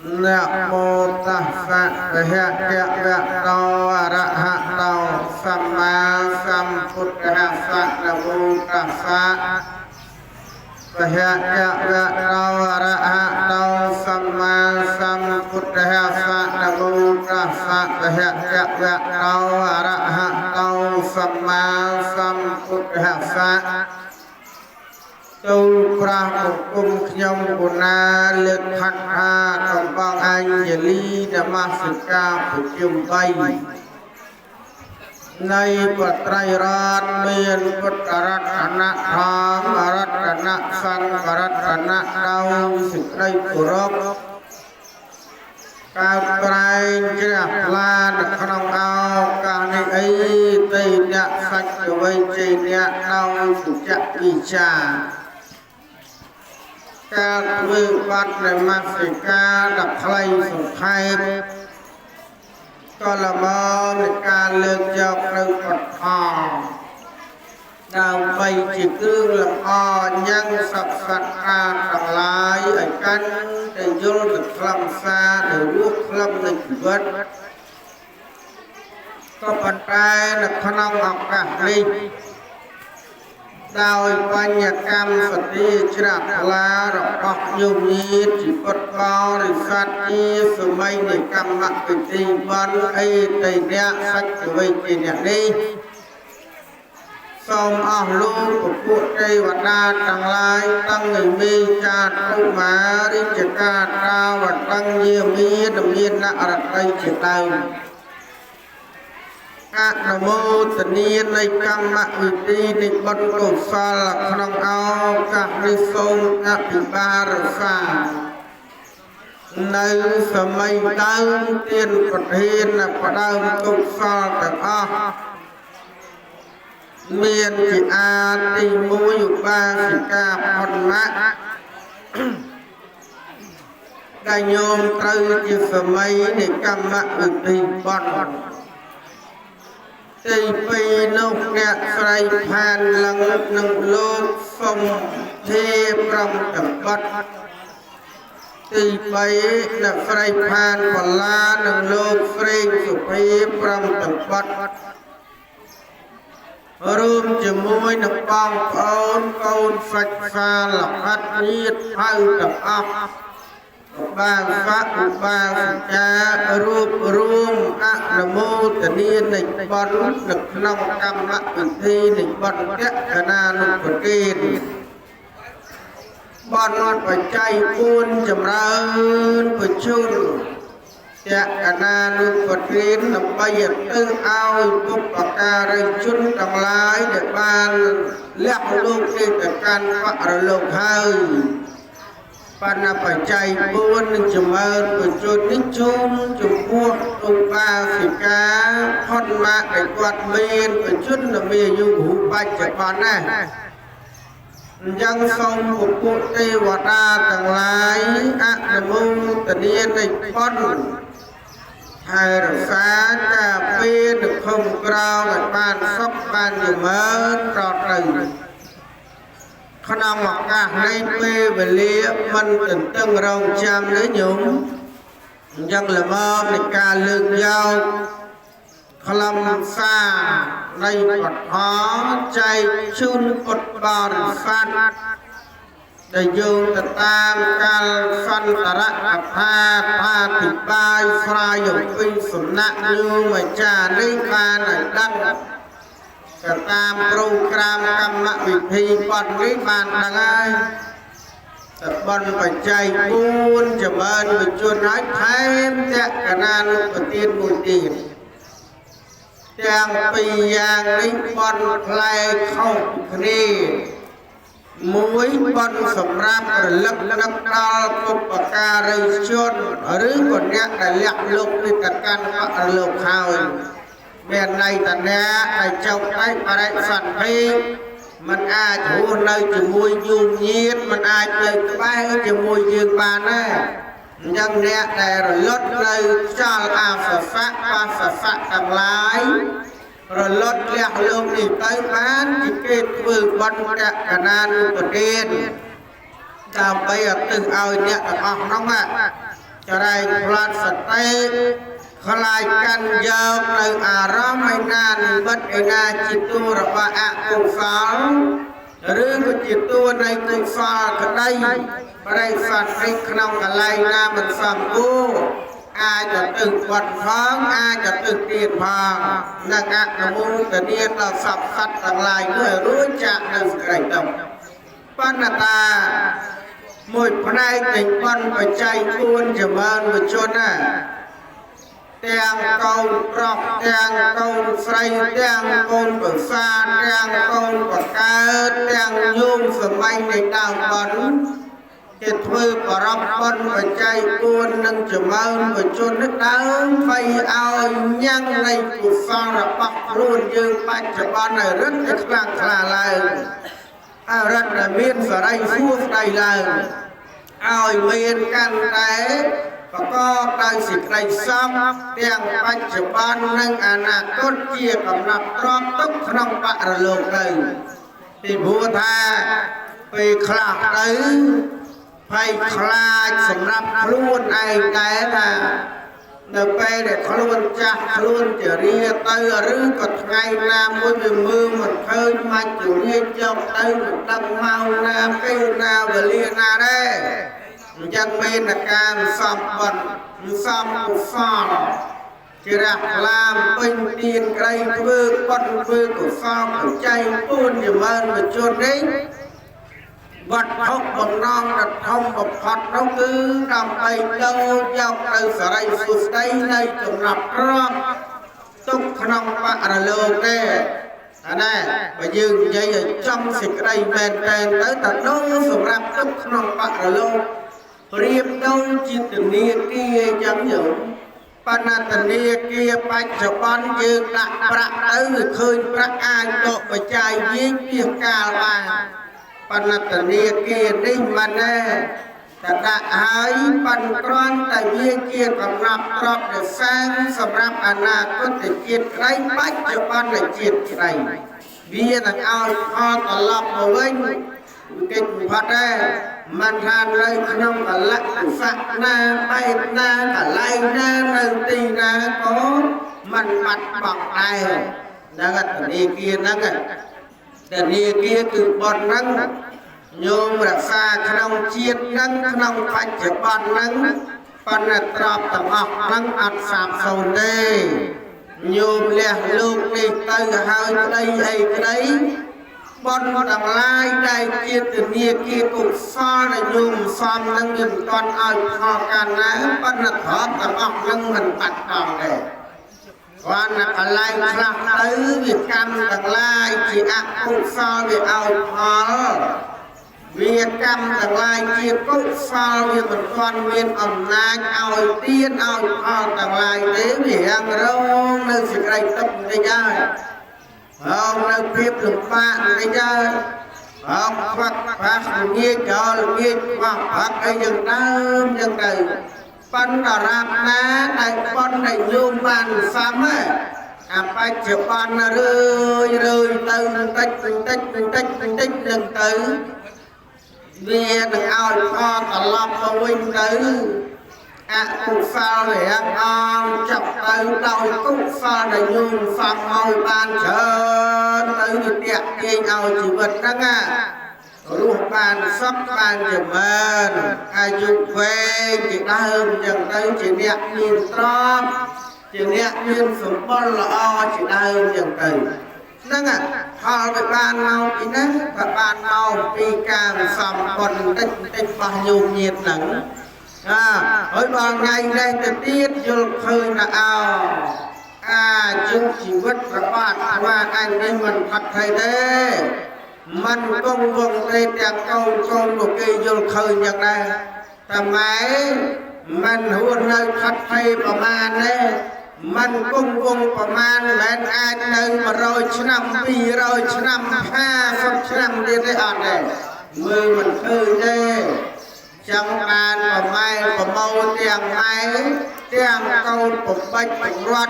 นะโมตัสสะภะคะวะโตอะระหะโตสัมมาสัมพุทธัสสะนะโมตัสสะภะคะวะโตอะระหะโตสัมมาสัมพุทธัสสะนะโมตัสสะภะคะวะโตอะระหะโตสัมมาสัมพุทธัสสะទូលប្រាស់បង្គំខ្ញុំគុណាលើកខណ្ឌថាកំបងអញ្ជលីនមស្ការប្រជុំ3នៃបត្រៃរតន៍មានពុទ្ធរតនៈធម្មរតនៈសង្ឃរតនៈដោយសេចក្តីគោរពកើតក្រែងជ្រះថ្លានៅក្នុងឱកាសនេះអីទេអ្នកសច្ចវៃជ័យអ្នកដោយសុចវិចាការធ្វើបាត់នៃមស្សិការដ៏ខ្លីសង្ខេបក៏ល្មមនៃការលើកយកនៅបទធម៌ដើម្បីជាគ្រឿងលម្អញ៉ាំងសពសត្វអាទាំងឡាយឲ្យកាន់តែយល់ទៅខ្លឹមសារទៅរស់ខ្លឹមនៃជីវិតក៏ប៉ុន្តែនៅក្នុងឱកាសនេះដោយបញ្ញកម្មសតិជ្រះថ្លារបស់ញោមញាតិជីវិតបរិស័ទជាសម័យនៃកម្មវិធីបន់អីតេអ្នកសច្ចវៃជាអ្នកនេះសូមអស់លោកពពួកទេវតាទាំងឡាយតាំងពីមេចាតឧមារិជ្ជកាតាវតੰយាមីមានរតីជាដើមអនុមោទនានៃកម្មវិធីនៃបុណ្យកុសលក្នុងឱកាសនេះសូមអភិបាលរក្សានៅសម័យដើមទានប្រធានផ្ដើមកុសលទាំងអស់មានជាអាទី1ឧបាសិកាផុនមៈដែលញោមត្រូវជាសម័យនៃកម្មវិធីបុណ្យទី2នោះអ្នកស្រីផានលឹងនឹងលោកសុំទេប្រំតំបត្តិទី3អ្នកស្រីផានបលានឹងលោកស្រីសុភីប្រំតំបត្តិរួមជាមួយនឹងបងប្អូនកូនសាច់សាលផាត់ញាតិហៅទាំងអស់បាសកបាសិការូបរួមអនុមោទនានៃបុណ្យនៅក្នុងកម្មវិធីនៃបុណ្យកកណានុប្រទានបុណ្យបច្ច័យ4ចម្រើនបញ្ជូនកកណានុប្រទានដើម្បីទៅឲ្យពុបការីជនទាំងឡាយដែលបានលះលោកទេទៅកាន់បរលោកហើយបណ្ណបច្ច័យ4នឹងចម្រើនបញ្ជូននេះជូនចំពោះឧបាសិកាផុនមកដែលគាត់មានបញ្ជូនមានអាយុរូបបច្ចុប្បន្នណាអញ្ចឹងសូមពពួកទេវតាទាំងឡាយអនុមោទនានៃបុណ្យថែរក្សាការពារនៅខំក្រោមឲ្យបានសុខបានចម្រើនតទៅក្នុងឱកាសនេះពេលវេលាមិនទន្ទឹងរង់ចាំទេញោមអញ្ចឹងល្មមនៃការលើកយកខ្លឹមសារនៃបទធម៌ចែកជូនពុទ្ធបរិស័ទដែលយោងទៅតាមកាលសន្តរៈអថាថាពិបាយស្រាយអំពីសំណាក់ញោមអាចារ្យនេះបានឲ្យដឹងទៅតាមប្រូក្រាមកម្មវិធីបុណ្យនេះបានដឹងហើយតែបុណ្យបច្ច័យ4ចម្រើនវិជនឲ្យថែមតកណានុប្រទានមួយទៀតទាំងពីរយ៉ាងនេះបុណ្យផ្លែខុសគ្នាមួយបុណ្យសម្រាប់រលឹកនឹកដល់ពុបការីជនឬក៏អ្នកដែលលះលោកនេះទៅកាន់បរលោកហើយមានន័យថាអ្នកដែលចង់តែបរិសន្ធិមិនអាចរស់នៅជាមួយញោមញាតិមិនអាចនៅក្បែរជាមួយយើងបានទេអញ្ចឹងអ្នកដែលរលត់នៅខ្យល់អាសសៈបាសសៈទាំងឡាយរលត់លះលោកនេះទៅបានជាគេធ្វើបុណ្យកណានុប្រទានដើម្បីឲ្យទឹកឲ្យអ្នកទាំងអស់នោះ จะได้พลัดสติคลายกันยาวในอารมณ์ไม่นานบัดไอนาจิตตัวระบาอกุศลหรือจิตตัวในกุศลก็ได้ไม่ได้สัตว์ให้ขนมกันไล่นามันสัมกูอาจจะตึกวัดท้องอาจจะตึกเตียนพองนักกระมุงแต่เนียนเราสับสัตว์ต่างหลายด้วยรู้จักในสิ่งใดต่างปัญตามวยพนายติดปันไปใจคูณจะเมินไปชนน่ะแตงเกาปรอกแตงเกาใส่แตงเกาปซาแตงเกาปะกาแตงยุ่งสมัยในดาวบอลจะถือปรับปันไปใจคูณนั่งจะเมินไปชนนักดาวไฟเอายังในกุศลปักรุ่นยืนปัจจุบันในรัฐกลางคลาลายรัฐเมียนสลายสู้สลายเลยเอาเมียนกันแต่ประกอบได้สิ่งใดซ้ำเตียงปัจจุบันนั่งอนาคตเกี่ยวกับนับรอบทุกขนมปะระโลกเลยที่บัวทาไปคลาดเลยไปคลาดสำหรับครูนไอ้แต่ท่าเดินไปเด็กครูนจักครูนจะเรียกเตอหรือก็ไงน้ำมือมันเคยมาจุเรียกเจ้าเตอตั้งเมาน้ำไปน้ำเบลีนาได้ยังเป็นการสัมบัติสัมปุษรจะรักลามเป็นเตียนไกลเพื่อปันเพื่อกุศลใจปูนอย่ามันมาจนนี้วัดทบบนน้องดัดทองบพัดน้องคือดำไปเจ้าเจ้าเตอสลายสุดใจในจงรับรอบทุกขนมปะระโลกเด้อันนั้นไปยืนยัยจำสิ่งใดแบนเtớiตัดน้องสำหรับทุกขนมปะระโลกเรียบน้องจิตเนียกี้ยังอยู่ปนัตเนียกี้ปัจจุบันยืนหลักประเคยประอานโตไปใจยิ่งเพียงกาลาปนัตเนียกี้นี่มันแน่แต่ละหายปันกรอนแต่เวียเกียรกับนับครอบเดือดแสงสำหรับอนาคตจิตไรปัจจุบันในจิตไรเวียนักเอาพอตลอดมาเว้นกินพัดได้มันทานเลยขนมกันละสักหน้าไปหน้ากันไล่หน้าหนึ่งตีหน้าก็มันปัดปักได้นั่นก็นี่เกียร์นั่นก็แต่นี่เกียร์คือบอลนั่งโยมรักษาขนมเชียดนั่งขนมปัจจุบันนั่งปันตราบต่างออกนั่งอัดสามโซนได้โยมเลี้ยลูกนี่ตั้งหายใครไอ้ใครบอลต่างลายได้เกียรติเนียกีกุศลยุ่งซ้ำนั่งยืนตอนเอาพอกันนะปัญหาทอดต่างออกนั่งมันปัดกองเลยวันนักลายคลาดตื้อวิกรรมต่างลายจีอักกุศลวิเอาพอวิกรรมต่างลายจีกุศลวิมันควันเวียนอำนาจเอาเตี้ยนเอาพอต่างลายเลี้ยงยังร้องนั่งสิ่งใดต้องได้ยากเอาในเพียบหลุมฟ้าในใจเอาพักพักเงี้ยจอเงี้ยพักไอ้ยังน้ำยังไงปันดาราบนะในปอนในโยมบ้านสามะปัจจุบันเรื่อยตึงติ๊กยังตึงเวียนเอาพอตลอดมาวิ่งตึงกุศลเหลี่ยมอ่อนจับตึงเรากุศลในโยมฟังเอาบ้านเชิญตึงเดียกเองเอาชีวิตนั่งรูปบ้านซับบ้านจะเมินอายุเวจะได้ยังได้จะเนี่ยมีตรอบจะเนี่ยมีสมบูรณ์ละอ้อจะได้ยังไงนั่งพอไปบ้านเมาปีนั้นไปบ้านเมาปีการสามคนได้ปะโยมเย็นหนังเฮ้ยบางไงได้จะเตี้ยโยมเคยนะเอาจุดชีวิตประบาดว่าอันนี้มันพัดไทยเด้มันกงวงในแต่เก่าโลกีโยนเคยอย่างไรทำไมมันหัวในพัดไทยประมาณนี้มันกงวงประมาณแหวนอาจหนึ่งมา100 ปี100 50 เดือนได้อ่อนเลยมือมันเคยได้จังการประมาณประเมาเตียงไม้เตียงเก่าผมไปผมวัด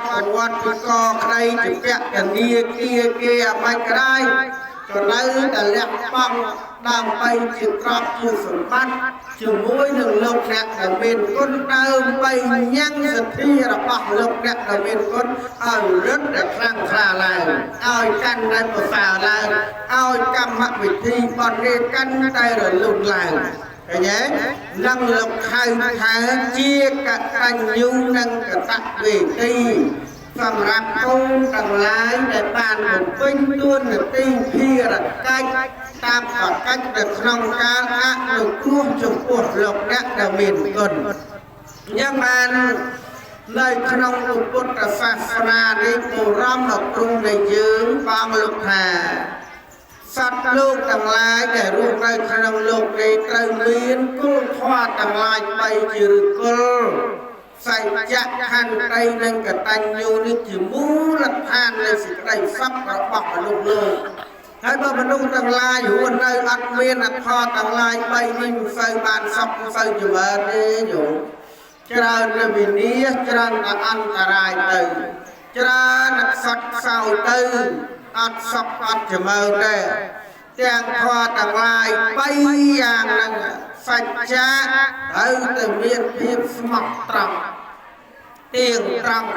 ก็ใครจะแกะกันเกียไม่ได้จนเลยแต่เลี้ยงปัง ដើម្បីជាទ្រព្យជាសម្បត្តិជាមួយនឹងលោកអ្នកដែលមានគុណដើម្បីញ៉ាំងសទ្ធារបស់លោកអ្នកដែលមានគុណឲ្យរឹតតែខ្លាំងក្លាឡើងឲ្យកាន់តែប្រសើរឡើងឲ្យកម្មវិធីបរិយាកាន់តែរលូនឡើងឃើញទេនឹងលោកហៅថាជាកតញ្ញូនិងកតវេទីសម្រាប់កូនទាំងឡាយដែលបានបំពេញតួនាទីភារកិច្ចតាមប្រកាសនៅក្នុងការអនុគ្រោះចំពោះលោកអ្នកដែលមានគុណយ៉ាងបាននៅក្នុងពុទ្ធសាសនានេះបុរមលោកគ្រូនៃយើងបងលោកថាសត្វលោកទាំងឡាយដែលរស់នៅក្នុងលោកនេះត្រូវមានគុណធម៌ទាំងឡាយ3ជាឫសគល់សច្ចៈខន្តីនិងកតញ្ញូនេះជាមូលដ្ឋាននៃសេចក្តីសុខរបស់មនុស្សលោកហើយបើមនុស្សទាំងឡាយរស់នៅអត់មានអធម៌ទាំងឡាយ3នេះមិនសូវបានសុខមិនសូវចម្រើនទេញោមច្រើននៅវិនាសច្រើនតែអន្តរាយទៅច្រើនតែខ្សត់ខ្សោយទៅអត់សុខអត់ចម្រើនទេទាំងធម៌ទាំងឡាយ3យ៉ាងហ្នឹងសច្ចៈត្រូវតែមានភាពស្មោះត្រង់ទៀងត្រង់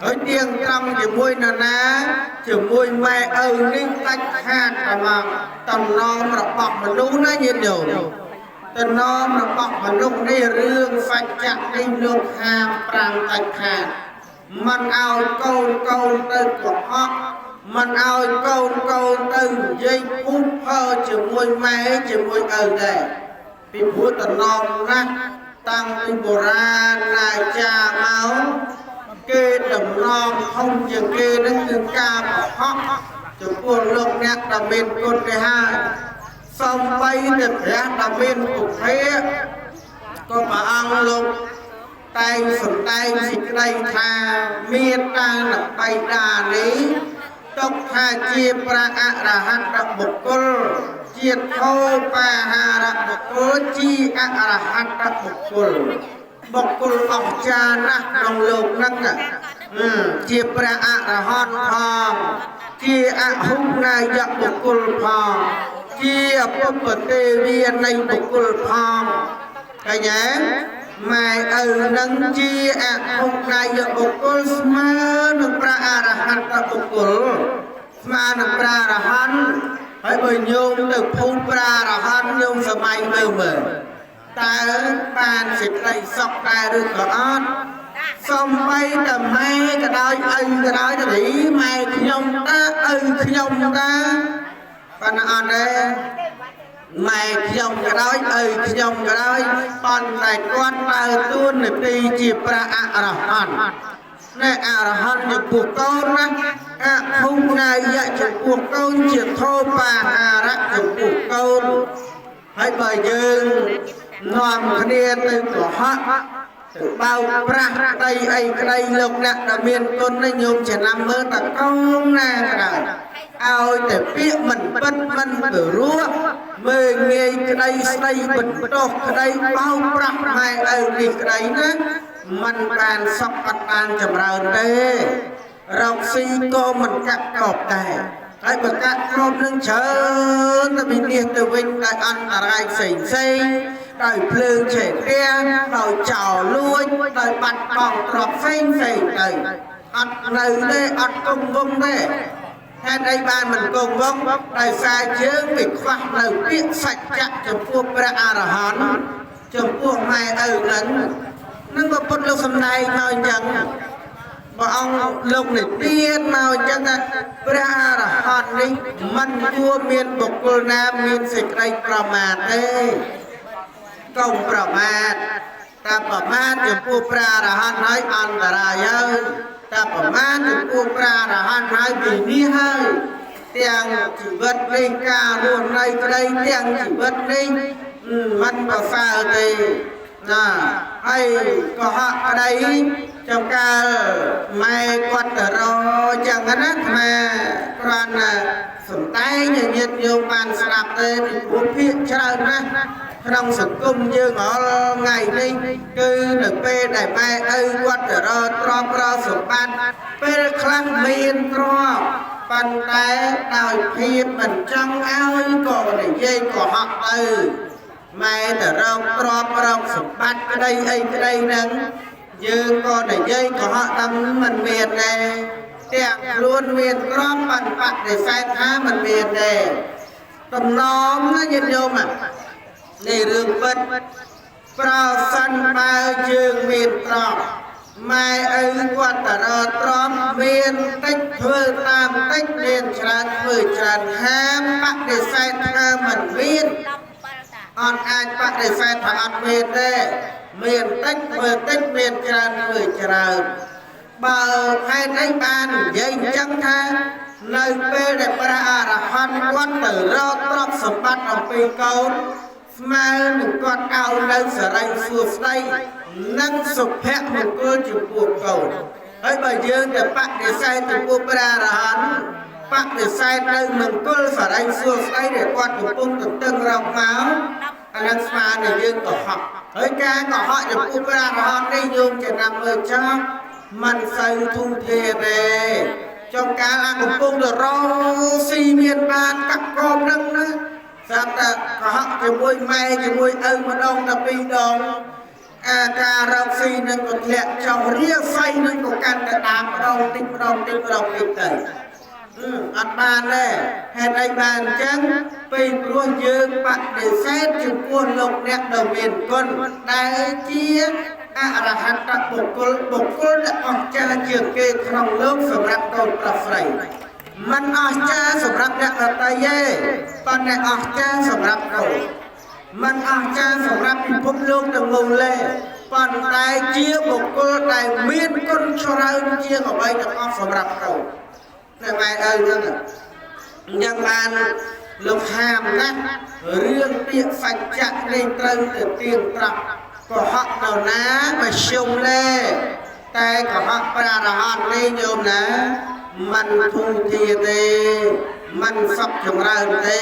ហើយទៀងត្រង់ជាមួយនរណាជាមួយម៉ែឪនេះដាច់ខាតតែមកតំណងរបស់មនុស្សណាញាតិញោមតំណងរបស់មនុស្សនេះរឿងសច្ចៈនេះលោកហាម5ដាច់ខាតមិនឲ្យកូនទៅកុហកមិនឲ្យកូនទៅនិយាយភូតភើជាមួយម៉ែជាមួយឪដែរពីព្រោះតំណងណាស់តាំងពីបុរាណណាចាមកគេតំណងធំជាងគេនឹងគឺការកុហកចំពោះលោកអ្នកដែលមានគុណនេះហើយសំបីតែព្រះដែលមានពុទ្ធិក៏ព្រះអង្គលោកតែងសំដែងសេចក្តីថាមេត្តានិងបៃតានេះទុកថាជាព្រះអរហន្តបុគ្គលជាធោបាហារបុគ្គលជាអរហន្តបុគ្គលអស្ចារ្យណាស់ក្នុងលោកហ្នឹងជាព្រះអរហន្តផងជាអហុណាយៈបុគ្គលផងជាពុទ្ធទេវានៃបុគ្គលផងឃើញទេម៉ែឪនឹងជាអហុណាយៈបុគ្គលស្មើនឹងព្រះអរហន្តបុគ្គលស្មើនឹងព្រះអរហន្តហើយបើញោមទៅភូមិព្រះអរហន្តញោមសម័យមើលតើបានសេចក្តីសុខដែរឬក៏អត់សំបីតែម៉ែក៏ដោយឪក៏ដោយទៅម៉ែខ្ញុំតើឪខ្ញុំតើប៉ុន្តែអត់ទេម៉ែខ្ញុំក៏ដោយឪខ្ញុំក៏ដោយប៉ុន្តែគាត់ដើរតួនាទីជាព្រះអរហន្តណែអរហន្តចំពោះកូនណាអភុណាយៈចំពោះកូនជាធោបាហារៈចំពោះកូនហើយបើយើងនាំគ្នាទៅកុហកទៅបោកប្រាស់ក្តីអីក្តីលោកអ្នកដែលមានគុណនេះញោមចំណាំមើលតកូនណាក៏ដោយឲ្យតែពាក្យមិនពិតមិនព្រោះមើលងាយក្តីស្ដីបន្ទោសក្តីបោកប្រាស់ម៉ែឪនេះក្តីណាมันបានសុខអត់បានចម្រើនទេរកស៊ីក៏មិនកាក់កបដែរហើយបើកាក់កបនឹងច្រើនទៅវិនិច្ឆ័យទៅវិញដោយអន្តរាយផ្សេងដោយភ្លើងឆេះផ្ទះដោយចោលលួចដោយបាត់បង់ទ្រព្យផ្សេងទៅអត់នៅទេអត់គង់វង្សទេហេតុអីបានមិនគង់វង្សដោយសារយើងវាខ្វះនៅពាក្យសច្ចៈចំពោះព្រះអរហន្តចំពោះម៉ែឪនឹងក៏ពុទ្ធលោកសំដែងមកអញ្ចឹងព្រះអង្គលោកនិទានមកអញ្ចឹងថាព្រះអរហន្តនេះមិនគួរមានបុគ្គលណាមានសេចក្តីប្រមាទទេកុំប្រមាទតែប្រមាទចំពោះព្រះអរហន្តហើយអន្តរាយហើយតែប្រមាទចំពោះព្រះអរហន្តហើយវិនិច្ឆ័យហើយទាំងជីវិតនេះការរស់នៅក្តីទាំងជីវិតនេះមិនប្រសើរទេណាហើយក៏ហាក់ក្តីចំកាលម៉ែគាត់ទៅរចឹងណាថាគ្រាន់តែសំដែងឲ្យញាតិញោមបានស្ដាប់ទេពីព្រោះភាគច្រើនណាស់ក្នុងសង្គមយើងរាល់ថ្ងៃនេះគឺនៅពេលដែលម៉ែឪគាត់ទៅរទ្រព្យរកសម្បត្តិពេលខ្លះមានទ្រព្យ ប៉ុន្តែដោយភាពមិនចង់ឲ្យក៏និយាយកុហកទៅម៉ែទៅរកទ្រព្យរកសម្បត្តិក្តីអីក្តីហ្នឹងយើងក៏និយាយកុហកតាមមិនមានដែរទាំងខ្លួនមានទ្រព្យបានបដិសេធថាមិនមានដែរតំណមណាញាតិញោមនេះរឿងពិតប្រសិនបើយើងមានទ្រព្យម៉ែឪគាត់តរទ្រព្យមានតិចធ្វើតាមតិចមានច្រើនធ្វើច្រើនហាមបដិសេធថាមិនមានអត់អាចបដិសេធថាអត់មានទេមានតិចធ្វើតិចមានច្រើនធ្វើច្រើនបើហេតុអីបាននិយាយអញ្ចឹងថានៅពេលដែលព្រះអរហន្តគាត់ទៅរកទ្រព្យសម្បត្តិអំពីកូនស្មើនឹងគាត់ឲ្យនៅសេរីសួស្តីនិងសុភមង្គលចំពោះកូនហើយបើយើងទៅបដិសេធចំពោះព្រះអរហន្តបដិសេធនៅមង្គលសេរីសួស្តីដែលគាត់កំពុងទន្ទឹងរកមកអានឹងស្មើនឹងយើងកុហកហើយការកុហកចំពោះព្រះអរហន្តនេះយោមចំណាំមើលចោលមិនសូវទូធាទេចំការអាកំពុងទៅរកស៊ីមានបានកាប់កោបនឹងណាស្រាប់តែកុហកជាមួយម៉ែជាមួយឪម្ដងដល់ពីរដងអាការរកស៊ីនឹងក៏ធ្លាក់ចុះរាសីនឹងក៏កាន់តែតាមម្ដងតិចម្ដងតិចម្ដងតិចទៅអត់បានទេហេតុអីបានអញ្ចឹងពីព្រោះយើងបដិសេធចំពោះលោកអ្នកដ៏មានគុណដែលជាអរហន្តបុគ្គលដែលអស្ចារ្យជាងគេក្នុងលោកសម្រាប់កូនប្រុសស្រីមិនអស្ចារ្យសម្រាប់អ្នកដទៃទេប៉ុន្តែអស្ចារ្យសម្រាប់កូនមិនអស្ចារ្យសម្រាប់ពិភពលោកទាំងមូលទេប៉ុន្តែជាបុគ្គលដែលមានគុណច្រើនជាងអ្វីទាំងអស់សម្រាប់កូនតែម៉ែឪហ្នឹងអញ្ចឹងបានលោកហាមណាស់រឿងពាក្យសច្ចៈនេះត្រូវទៅទៀងត្រង់កុហកទៅណាបើជុំទេតែកុហកព្រះអរហន្តនេះញោមណាមិនធូរធារទេមិនសុខចម្រើនទេ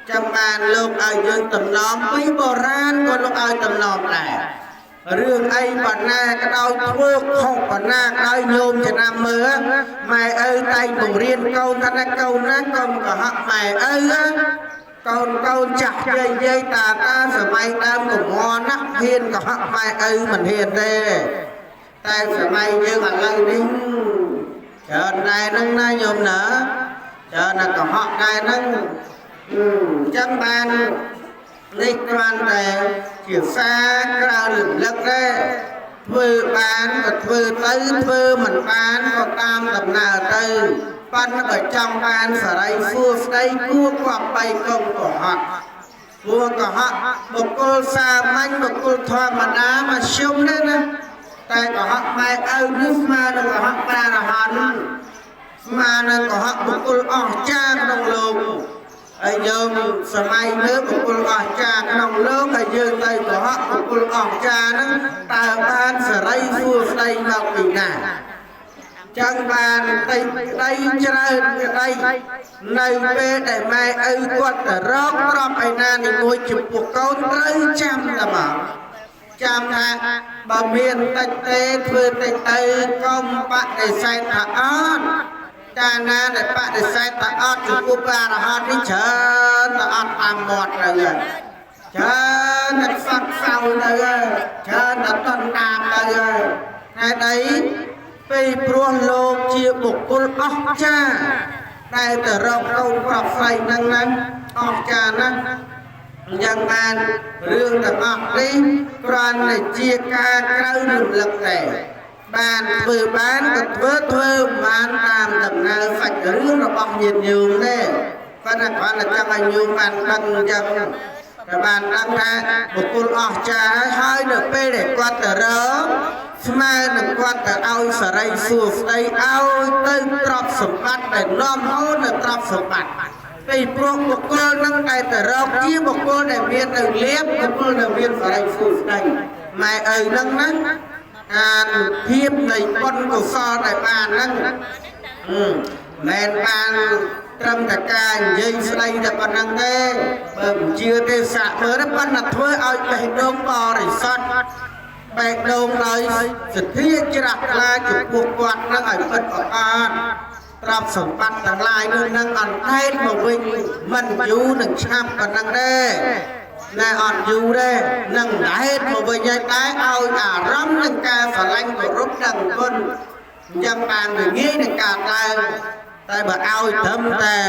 ចាំបានលោកឲ្យយើងតំណមពីបុរាណក៏លោកឲ្យតំណមដែររឿងអីបណ្ណាក៏ដោយធ្វើខុសបណ្ណាឲ្យញោមចំណាំមើលម៉ែឪតែងបង្រៀនកូនថាកូនណាកុំកុហកម៉ែឪកូនចាស់យាយតាសម័យដើមកំងណាស់ហ៊ានកុហកម៉ែឪមិនហ៊ានទេតែសម័យយើងឥឡូវនេះច្រើនដែរហ្នឹងណាញោមណាច្រើនណាស់កុហកដែរហ្នឹងអញ្ចឹងបាននេះគ្រាន់តែជាសារក្រៅរំលឹកទេធ្វើបានក៏ធ្វើទៅធ្វើមិនបានក៏តាមដំណើរទៅប៉ុន្តែបើចង់បានសេរីសួស្តីគួរគប្បីកុំកុហកគួរកុហកបុគ្គលសាមញ្ញបុគ្គលធម្មតាមកជុំទេណាតែកុហកម៉ែឪនេះស្មើនឹងកុហកព្រះអរហន្តស្មើនឹងកុហកបុគ្គលអស្ចារ្យក្នុងលោកហើយយើងសម័យមើលបុគ្គលអស្ចារ្យក្នុងលោកហើយយើងទៅកុហកបុគ្គលអស្ចារ្យហ្នឹងតើបានសេរីសួស្តីមកពីណាចឹងបានតិចក្តីច្រើនក្តីនៅពេលដែលម៉ែឪគាត់ទៅរកទ្រព្យឯណានីមួយចំពោះកូនត្រូវចាំតែមកចាំថាបើមានតិចទេធ្វើតិចទៅកុំបដិសេធថាអត់កាលណាដែលបដិសេធថាអត់ចំពោះព្រះអរហន្តនេះច្រើនតែអត់តាមមាត់ទៅច្រើនតែសត់សៅទៅច្រើនតែតន់តាមទៅហេតុអីពីព្រោះលោកជាបុគ្គលអស្ចារ្យដែលទៅរកកូនប្រុសស្រីហ្នឹងណាអស្ចារ្យណាស់អញ្ចឹងបានរឿងទាំងអស់នេះគ្រាន់តែជាការក្រៅរំលឹកតែបានធ្វើបានក៏ធ្វើបានតាមដំណើរសាច់រឿងរបស់ញាតិញោមទេប៉ុន្តែគ្រាន់តែចង់ឲ្យញោមបានដឹងអញ្ចឹងតែបានដឹងថាបុគ្គលអស្ចារ្យហើយនៅពេលដែលគាត់ទៅរកស្មើនឹងគាត់ទៅឲ្យសេរីសួស្តីឲ្យទៅទ្រព្យសម្បត្តិដែលនាំហូរនៅទ្រព្យសម្បត្តិពីព្រោះបុគ្គលនឹងតែទៅរកជាបុគ្គលដែលមាននៅលៀបបុគ្គលដែលមានសេរីសួស្តីម៉ែឪនឹងណាអានភាពនៃបុណ្យកុសលដែលបានហ្នឹងមិនបានត្រឹមតែការនិយាយស្ដីតែប៉ុណ្្នឹងទេបើមិនជឿទេសាក់មើលប៉ុន្តែធ្វើឲ្យបេះដូងបរិសុទ្ធបេះដូងដោយសទ្ធាជ្រះថ្លាចំពោះគាត់នឹងឲ្យពិតប្រាកដ ទ្រព្យសម្បត្តិទាំងឡាយនោះនឹងអត់ថែមកវិញមិនយូរនឹងឆាប់ប៉ុណ្ណឹងដែរណែអត់យូរទេនឹងដែរមកវិញហើយតែឲ្យអារម្មណ៍នឹងការស្រឡាញ់គោរពដឹងគុណអញ្ចឹងបានវាងាយនឹងកើតឡើងតែបើឲ្យត្រឹមតែ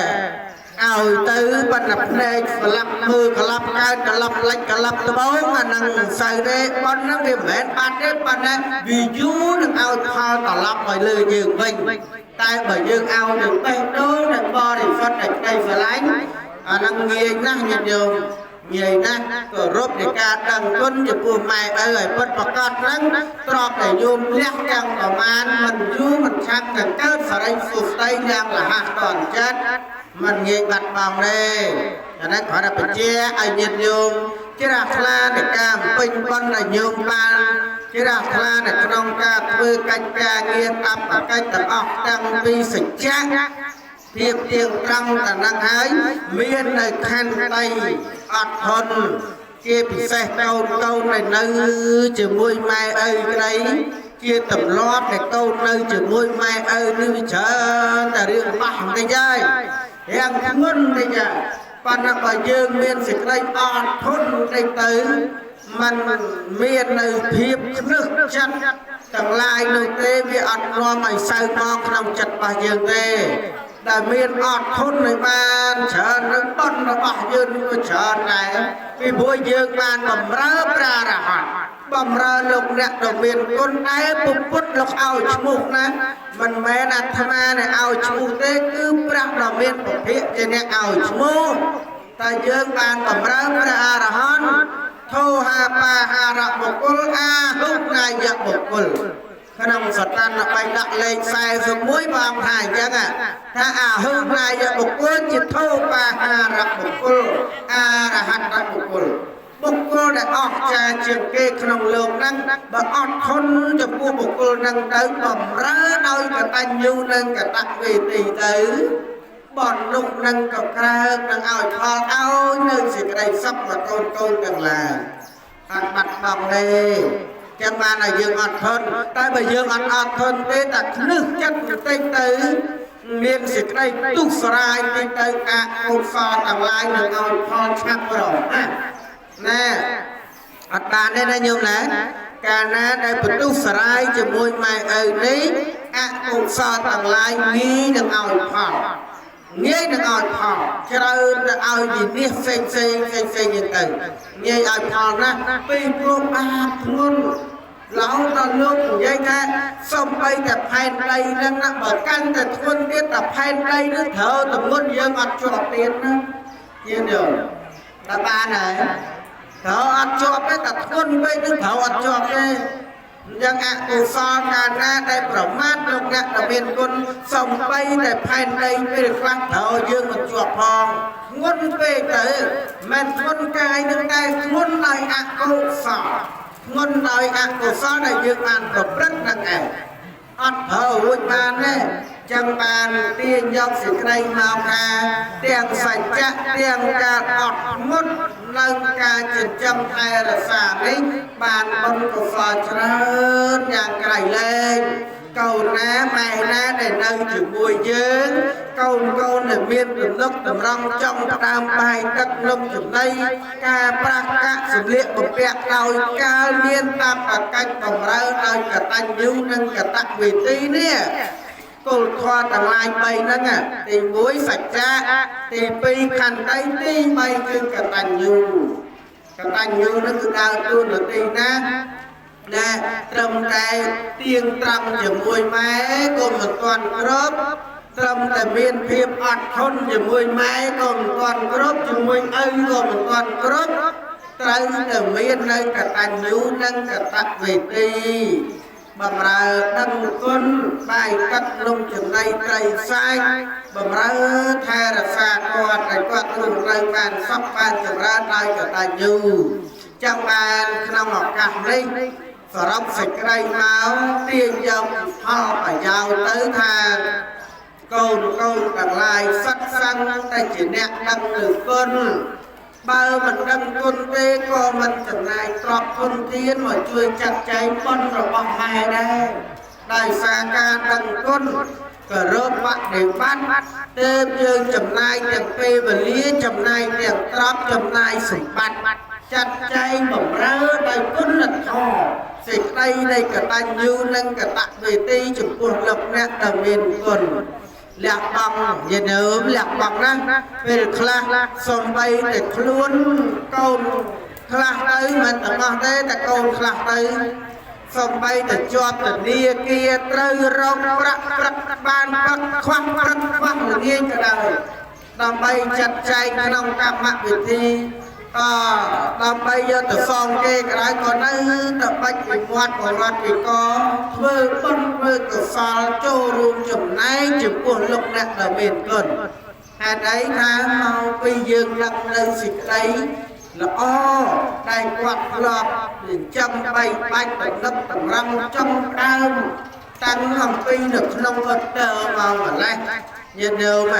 ឲ្យទៅបណ្ឌភ្នែកក្លាប់មើលក្លាប់កើតក្លាប់លិចក្លាប់ត្បូងអានឹងមិនសូវទេប៉ុណ្ណឹងវាមិនមែនបាត់ទេប៉ុន្តែវាយូរនឹងឲ្យផលត្រឡប់ឲ្យលើយើងវិញតែបើយើងឲ្យនឹងបេះដូងនឹងបរិសុទ្ធតែក្តីស្រឡាញ់អានឹងងាយណាស់ញាតិញោមងាយណាស់គោរពនៃការដឹងគុណចំពោះម៉ែឪឲ្យពិតប្រកបហ្នឹងទ្របតែញោមលះយ៉ាងប្រមាណមិនយូរមិនឆាប់ទៅកើតសរិទ្ធសុស្ដីយ៉ាងលះតន់ចិត្តមិនងាយបាត់បង់ទេអានេះគ្រាន់តែបញ្ជាឲ្យញាតិញោមជ្រះថ្លានៃការពេញបុណ្យដែលញោមបានជ្រះថ្លានៅក្នុងការធ្វើកិច្ចការងារអបកិច្ចទាំងអស់ទាំងពីសច្ចៈភាពទៀងត្រង់តែនឹងហើយមាននៅខណ្ឌដីអត់ធន់ជាពិសេសកូនដែលនៅជាមួយម៉ែឪក្តីជាទម្លាប់ដែលកូននៅជាមួយម៉ែឪនេះវាច្រើនតែរឿងបោះបន្តិចហើយរៀងធ្ងន់បន្តិចហើយប៉ុន្តែបើយើងមានសេចក្តីអត់ធន់បន្តិចទៅมันមាននៅភាពខ្នឹកចិត្តទាំងឡាយនោះទេវាអត់នាំឲ្យសៅមកក្នុងចិត្តរបស់យើងទេដែលមានអត់ធន់ឲ្យបានច្រើននឹងបុណ្យរបស់យើងក៏ច្រើនដែរពីព្រោះយើងបានបម្រើព្រះអរហន្តបម្រើលោកអ្នកដ៏មានគុណដែរពុទ្ធលោកឲ្យឈ្មោះណាមិនមែនអាត្មាដែលឲ្យឈ្មោះទេគឺព្រះដ៏មានពភៈជាអ្នកឲ្យឈ្មោះតែយើងបានបម្រើព្រះអរហន្តធោហាបាហារៈបុគ្គលអាហុណាយៈបុគ្គលក្នុងសតានបៃដកលេខ41បងថាអញ្ចឹងថាអាហុណាយៈបុគ្គលជាធោបាហារៈបុគ្គលអរហន្តបុគ្គលបុគ្គលដែលអស្ចារ្យជាងគេក្នុងលោកហ្នឹងបើអត់ធន់ចំពោះបុគ្គលហ្នឹងទៅបំរើដោយកតញ្ញូនិងកតវេទីទៅបននោះនឹងក៏ក្រើកនឹងឲ្យផលឲ្យនៅសេចក្តីសុខមកកូនទាំងឡាយអត់បាត់បង់ទេចឹងបានឲ្យយើងអត់ធន់តែបើយើងអត់ធន់ទេតែខ្នឹសចិត្តបន្តិចទៅមានសេចក្តីទុះស្រាយតិចទៅអកុសលទាំងឡាយនឹងឲ្យផលឆាប់រហ័សណែអត់បានទេណាញោមណាកាលណាដែលបន្ទុះស្រាយជាមួយម៉ែឪនេះអកុសលទាំងឡាយងាយនឹងឲ្យផលងាយនឹងឲ្យផលច្រើនទៅឲ្យវិនិច្ឆ័យផ្សេងយ៉ាងទៅងាយឲ្យផលណាស់ពីព្រមអាធ្ងន់ឡោដល់លោកនិយាយថាសំបីតែផែនដីហ្នឹងណាបើកាន់តែធ្ងន់ទៀតតែផែនដីនោះត្រូវទម្ងន់យើងអត់ជាប់ទៀតណាយើងយល់តែបានហើយត្រូវអត់ជាប់ទេតែធ្ងន់ពេកនឹងត្រូវអត់ជាប់ទេយ៉ាងអកុសលកាលណាដែលប្រមាថលោកអ្នកដែលមានគុណសំបីតែផែនដីពេលខ្លះត្រូវយើងមិនជាប់ផងធ្ងន់ពេកទៅមិនធ្ងន់កាយនឹងតែធ្ងន់ដោយអកុសលធ្ងន់ដោយអកុសលដែលយើងបានប្រព្រឹត្តនឹងឯងអត់ត្រូវរួចបានទេចឹងបានទាញយកសេចក្តីមកថាទាំងសច្ចៈទាំងការអត់ធ្មត់នៅការចិញ្ចឹមថែរក្សានេះបានបុណ្យកុសលច្រើនយ៉ាងក្រៃលែងកូនណាម៉ែណាដែលនៅជាមួយយើងកូនដែលមានទំនុកតម្រង់ចង់ផ្ដើមបាយទឹកនំចំណីការប្រាក់កាក់សម្លៀកបំពាក់ដោយកាលមានតាមបកិច្ចបម្រើដោយកតញ្ញូនិងកតវេទីនេះគោលធម៌ទាំងឡាយ3ហ្នឹងទី1សច្ចៈទី2ខន្តីទី3គឺកតញ្ញូនឹងគឺដើរតួនាទីណាដែលត្រឹមតែទៀងត្រង់ជាមួយម៉ែក៏មិនទាន់គ្រប់ត្រឹមតែមានភាពអត់ធន់ជាមួយម៉ែក៏មិនទាន់គ្រប់ជាមួយឪក៏មិនទាន់គ្រប់ត្រូវតែមាននៅកតញ្ញូនិងកតវេទីបម្រើដឹងគុណបាយកាត់លំចំណីត្រីសាច់បម្រើថែរក្សាគាត់ឲ្យគាត់រស់នៅបានសុខបានចម្រើនដោយកតញ្ញូចាំបានក្នុងឱកាសនេះសរុបសេចក្តីមកទាញយកផលប្រយោជន៍ទៅថាកូនទាំងឡាយសិក្សាតែជាអ្នកដឹងនៅគុណបើមិនដឹងគុណទេក៏មិនចំណាយទ្រព្យធនធានមកជួយចាត់ចែងបុណ្យរបស់ម៉ែដែរដោយសារការដឹងគុណ ក៏រកបាក់ដែលបាត់ទៅយើងចំណាយទាំងពេលវេលាចំណាយទាំងទ្រព្យចំណាយសម្បត្តិចាត់ចែងបម្រើដោយគុណធម៌សេចក្តីនៃកតញ្ញូនិងកតវេទីចំពោះលោកអ្នកដែលមានគុណលះបង់យានើមលះបង់ណាពេលខ្លះសំបីតែខ្លួនកូនខ្លះទៅមិនទាំងអស់ទេតែកូនខ្លះទៅសំបីតែជាប់ធនាគារត្រូវរកប្រាក់ព្រឹកបានព្រឹកខ្វះព្រឹកខ្វះល្ងាចក៏ដោយដើម្បីចាត់ចែងក្នុងកម្មវិធីដើម្បីយកទៅសងគេក៏ដោយក៏នៅតែបាច់ពីមាត់បរតពីកធ្វើបុណ្យធ្វើកុសលចូលរួមចំណែកចំពោះលោកអ្នកដែលមានគុណហេតុអីថាមកពីយើងដឹកនៅសេចក្តីល្អដែលគាត់ធ្លាប់ចាំបីបាច់តំណឹកតម្រង់ចំដើមតាំងអំពីនៅក្នុងអត្តមកម្លេះញាតិញោម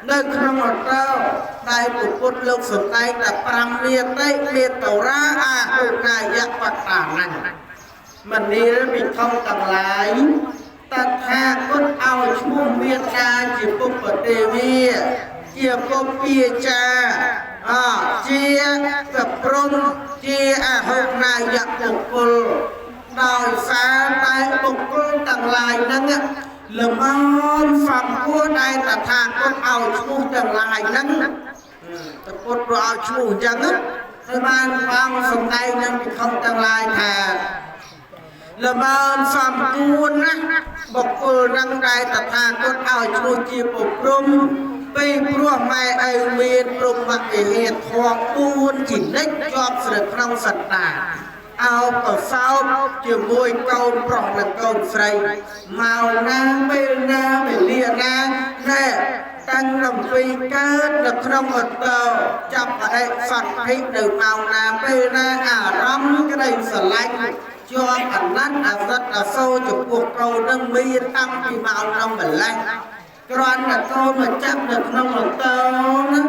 នៅក្នុងអត្តដែលពុទ្ធលោកសម្ដែងតែ5នាទីមេតរាអាហុកាយៈបតាណញ្ញមនីរវិធំទាំងឡាយតថាគតឲ្យឈ្មោះមេត្តាជាពុព្វទេវីជាពុព្វាចាជាកព្រំជាអហុកាយៈបុគ្គលដោយសារតែបុគ្គលទាំងឡាយហ្នឹងលំអនសំពួរដែលតថាគតឲ្យឈ្មោះទាំងឡាយហ្នឹងតពុទ្ធឲ្យឈ្មោះអញ្ចឹងហើយបានបងសំដែងនឹងពិខុទាំងឡាយថាលំអនសំពួរណាបុគ្គលហ្នឹងដែលតថាគតឲ្យឈ្មោះជាពុព្រំពីព្រោះម៉ែឪមានព្រំវិហេតុធម៌4ជានិច្ចជាប់ស្រាប់ក្នុងសន្តានអោបកសោបជាមួយកូនប្រុសនិងកូនស្រីមកណាពេលណាវេលាណាណែតាំងអំពីកើតនៅក្នុងអត្តចាប់បដិសន្ធិនៅម៉ោងណាពេលណាអារម្មណ៍ក្តីស្រឡាញ់ជាប់អាណត្តិអសិតអសូរចំពោះកូននឹងមានតាំងពីម៉ោងនោះម្លេះគ្រាន់តែកូនមកចាប់នៅក្នុងអត្តណា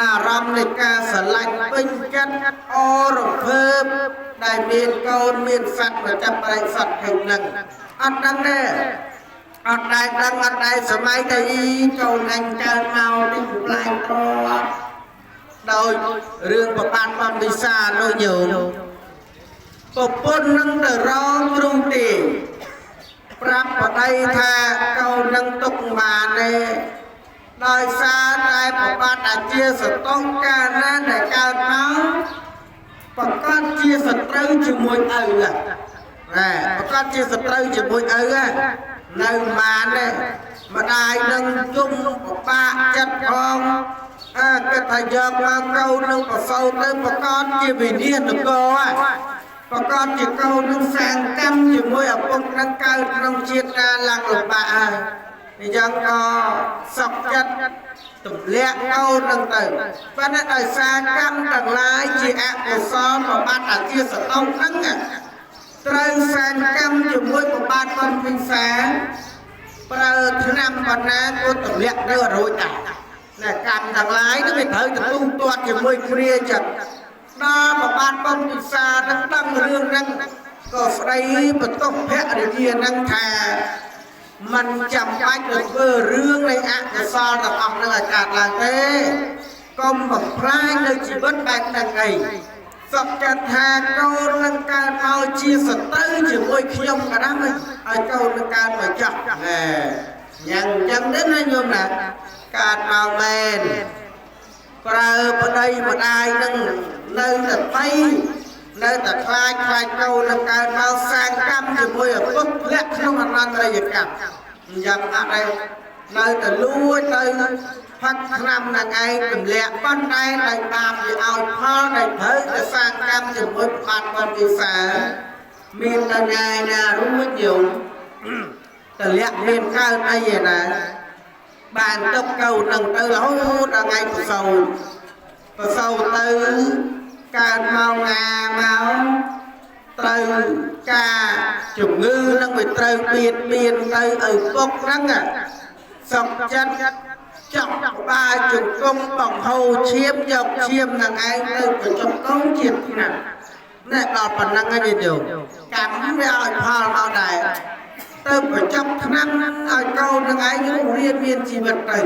អារម្មណ៍នៃការស្រឡាញ់ពេញចិត្តអរភើបដែលមានកូនមានសត្វមកចាប់បរិស័ទហ្នឹងអត់ដឹងទេអត់ដែរដឹងអត់ដែរសម័យតែកូនអញកើតមកនេះប្លែកត្រង់ដោយរឿងប្របានបំវិសានោះញោមប្រពន្ធនឹងទៅរងទ្រូងទេប្រាប់ប្តីថាកូននឹងទុកបានទេដោយសារតែប្របាទអាជាសតងកាលណាដែលកើតមកប្រកាសជាសត្រូវជាមួយឪប្រកាសជាសត្រូវជាមួយឪនៅបានទេម្ដាយនឹងជុំពិបាកចិត្តផងគិតថាយកមកកូននឹងប្រសូតទៅប្រកាសជាវិនិច្ឆ័យនគរប្រកាសជាកូននឹងសាងកម្មជាមួយឪពុកនឹងកើតក្នុងជាតិណាឡើងលំបាកហើយអញ្ចឹងក៏សក់ចិត្តទម្លាក់កូននឹងទៅប៉ុន្តែដោយសារកម្មទាំងឡាយជាអកុសលប្របាទអាជាសតងហ្នឹងត្រូវសាងកម្មជាមួយប្របាទបំពេញសាប្រើឆ្នាំបណ្ណាក៏ទម្លាក់ទៅរួចដែរតែកម្មទាំងឡាយនឹងវាត្រូវទទួលទាត់ជាមួយគ្រាចិត្តដល់ប្របាទបំពេញសានឹងដឹងរឿងហ្នឹងក៏ស្ដីបន្ទោសភរិយានឹងថាมันចាំបាច់ទៅធ្វើរឿងនៃអកុសលទាំងអស់នឹងឲ្យកើតឡើងទេកុំបំផ្លាញនៅជីវិតបែបហ្នឹងអីសុខចិត្តថាកូននឹងកើតមកជាសត្រូវជាមួយខ្ញុំក៏ដែរឲ្យកូននឹងកើតមកចោះយ៉ាងចឹងទេណាញោមណាកើតមកមែនប្រើប្តីម្ដាយនឹងនៅតែបីនៅតែខ្លាចកូននឹងកើតមកសាងកម្មជាមួយឪពុកធ្លាក់ក្នុងអនន្តរយកម្មយ៉ាងអត់ឯងនៅតែលួចទៅផាត់ឆ្នាំនឹងឯងទម្លាក់ប៉ុន្តែដោយបាបវាឲ្យផលដែលត្រូវតែសាងកម្មជាមួយបាត់បំវិសាមានតែថ្ងៃណារួចយំទម្លាក់មានកើតអីឯណាបានទុកកូននឹងទៅរហូតដល់ថ្ងៃប្រសូតទៅកើតមកណាមកត្រូវការជំងឺនឹងវាត្រូវបៀតបៀនទៅឪពុកហ្នឹងសុខចិត្តចង់បាយជង្គង់បង្ហូរឈាមយកឈាមនឹងឯងទៅបញ្ចុះកូនជាតិណាណែដល់ប៉ុណ្ណឹងហើយញោមកម្មវាឲ្យផលមកដែរ ទៅប្រចាំឆ្នាំឲ្យកូននឹងឯងរៀនមានជីវិតទៅ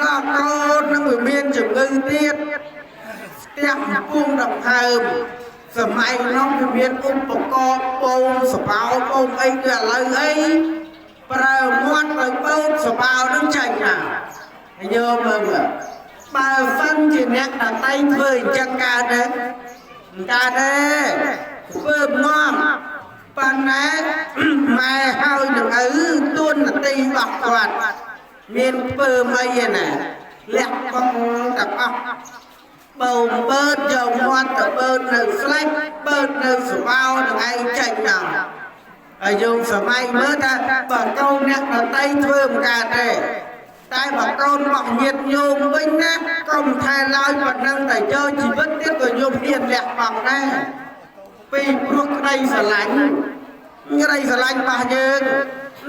ដល់កូននឹងវាមានជំងឺទៀតផ្ទះពុំដង្ហើមសម័យនោះវាមានឧបករណ៍បូមសបោបូមអីគឺឥឡូវអីប្រើមាត់ទៅបូមសបោនឹងចាញ់ណាយកមើលបើសិនជាអ្នកដតីធ្វើអញ្ចឹងកើតទេធ្វើនាំប៉ុន្តែម៉ែហើយនឹងឪទួនាទីរបស់គាត់មានធ្វើអីណាលះបង់ទាំងអស់បូមបឺតយកមាត់ទៅបឺតនៅស្លេចបឺតនៅសបោនឹងឯងចេញដល់ហើយយើងសម័យមើលថាបើកូនអ្នកដតីធ្វើមិនកើតទេតែបើកូនរបស់ញាតិញោមវិញណាកុំថែឡើយប៉ុណ្ណឹងតែយកជីវិតទៀតក៏ញោមហ៊ានលះបង់ដែរពីព្រោះក្តីស្រឡាញ់របស់យើង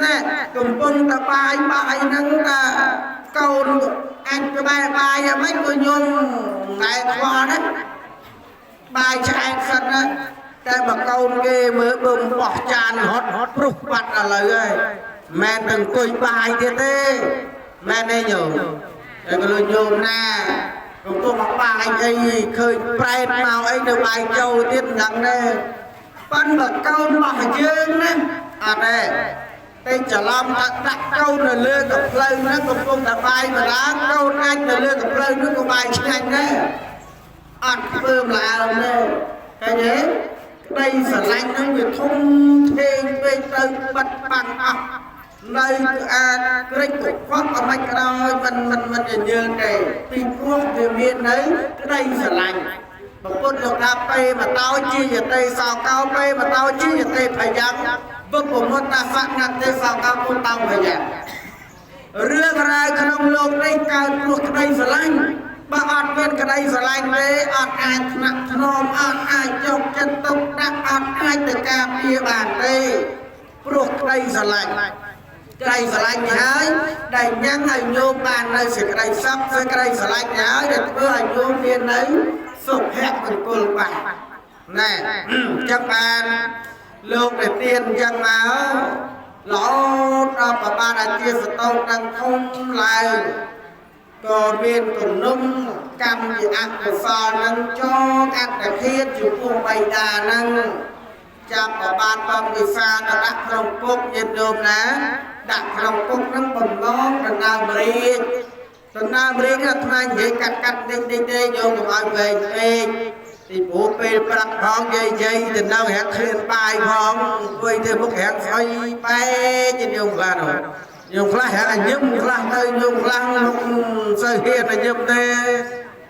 ណែកំពុងតែបាយហ្នឹងថាកូនអាចក្បែរបាយយ៉ាងម៉េចក៏ញោមតែខ្វល់ណាបាយឆ្អែតសិនណាតែបើកូនគេមើលបឹមបោះចានហត់ព្រុសបាត់ឥឡូវហើយមិនទាំងអង្គុយបាយទៀតទេមែនទេញោមតែក៏លុយញោមណាកំពុងមកបាយអីឃើញប្រែតមកអីនៅបាយចូលទៀតមិនដឹងទេប៉ុន្តែកូនរបស់យើងណាអត់ទេតែច្រឡំដាក់កូននៅលើកំភ្លើងហ្នឹងកំពុងតែបាយកន្លងកូនអាចនៅលើកំភ្លើងហ្នឹងក៏បាយឆ្ងាញ់ដែរអត់ធ្វើម្ល៉េះទេឃើញទេក្តីស្រឡាញ់ហ្នឹងវាធំធេងពេកទៅបាត់បាំងអស់នៅអាចក្រិចកខ្វក់អមិនក្រោយមិនញើទេពីព្រោះវាមាននៅក្តីស្រឡាញ់ប្រពុតលោកថាពេមកតោជាយតេសោកោពេមកតោជាយតេភយ៉ាងពុទ្ធមុតតាសនទេសោកោពុទ្ធតោភយ៉ាងរឿងរ៉ាវក្នុងលោកនេះកើតព្រោះក្តីស្រឡាញ់បើអត់មានក្តីស្រឡាញ់ទេអត់អាចថ្នាក់ថ្នមអត់អាចយកចិត្តទុកដាក់អត់អាចទៅការពារបានទេព្រោះក្តីស្រឡាញ់ក្តីស្រឡាញ់នេះហើយដែលញ៉ាំងឲ្យញោមបាននៅសេចក្តីសុខសេចក្តីស្រឡាញ់នេះហើយដែលធ្វើឲ្យញោមមាននៅសុភមង្គលបាទណែចឹងបានលោកដែលទៀនចឹងមកល្អដល់ប្របានអាជាសតោទាំងធំឡើងក៏មានទំនុំកម្មជាអកុសលនឹងចងអត្តឃាតចំពោះបៃតានឹងចាប់ប្របានបំវិសាទៅដាក់ក្នុងគុកញាតិញោមណាដាក់ក្នុងគុកនឹងបំឡងដណ្ដើមរៀងអាត្មានិយាយកាត់តិចទេញោមកុំឲ្យវែងពេកពីព្រោះពេលប្រាប់ផងយាយទៅនៅហាក់ឃ្លានបាយផងអង្គុយទៅមុខហាក់ស្អុយបែកញោមខ្លះញោមខ្លះហាក់ញឹមខ្លះទៅញោមខ្លះលោកសូវហ៊ានញឹមទេ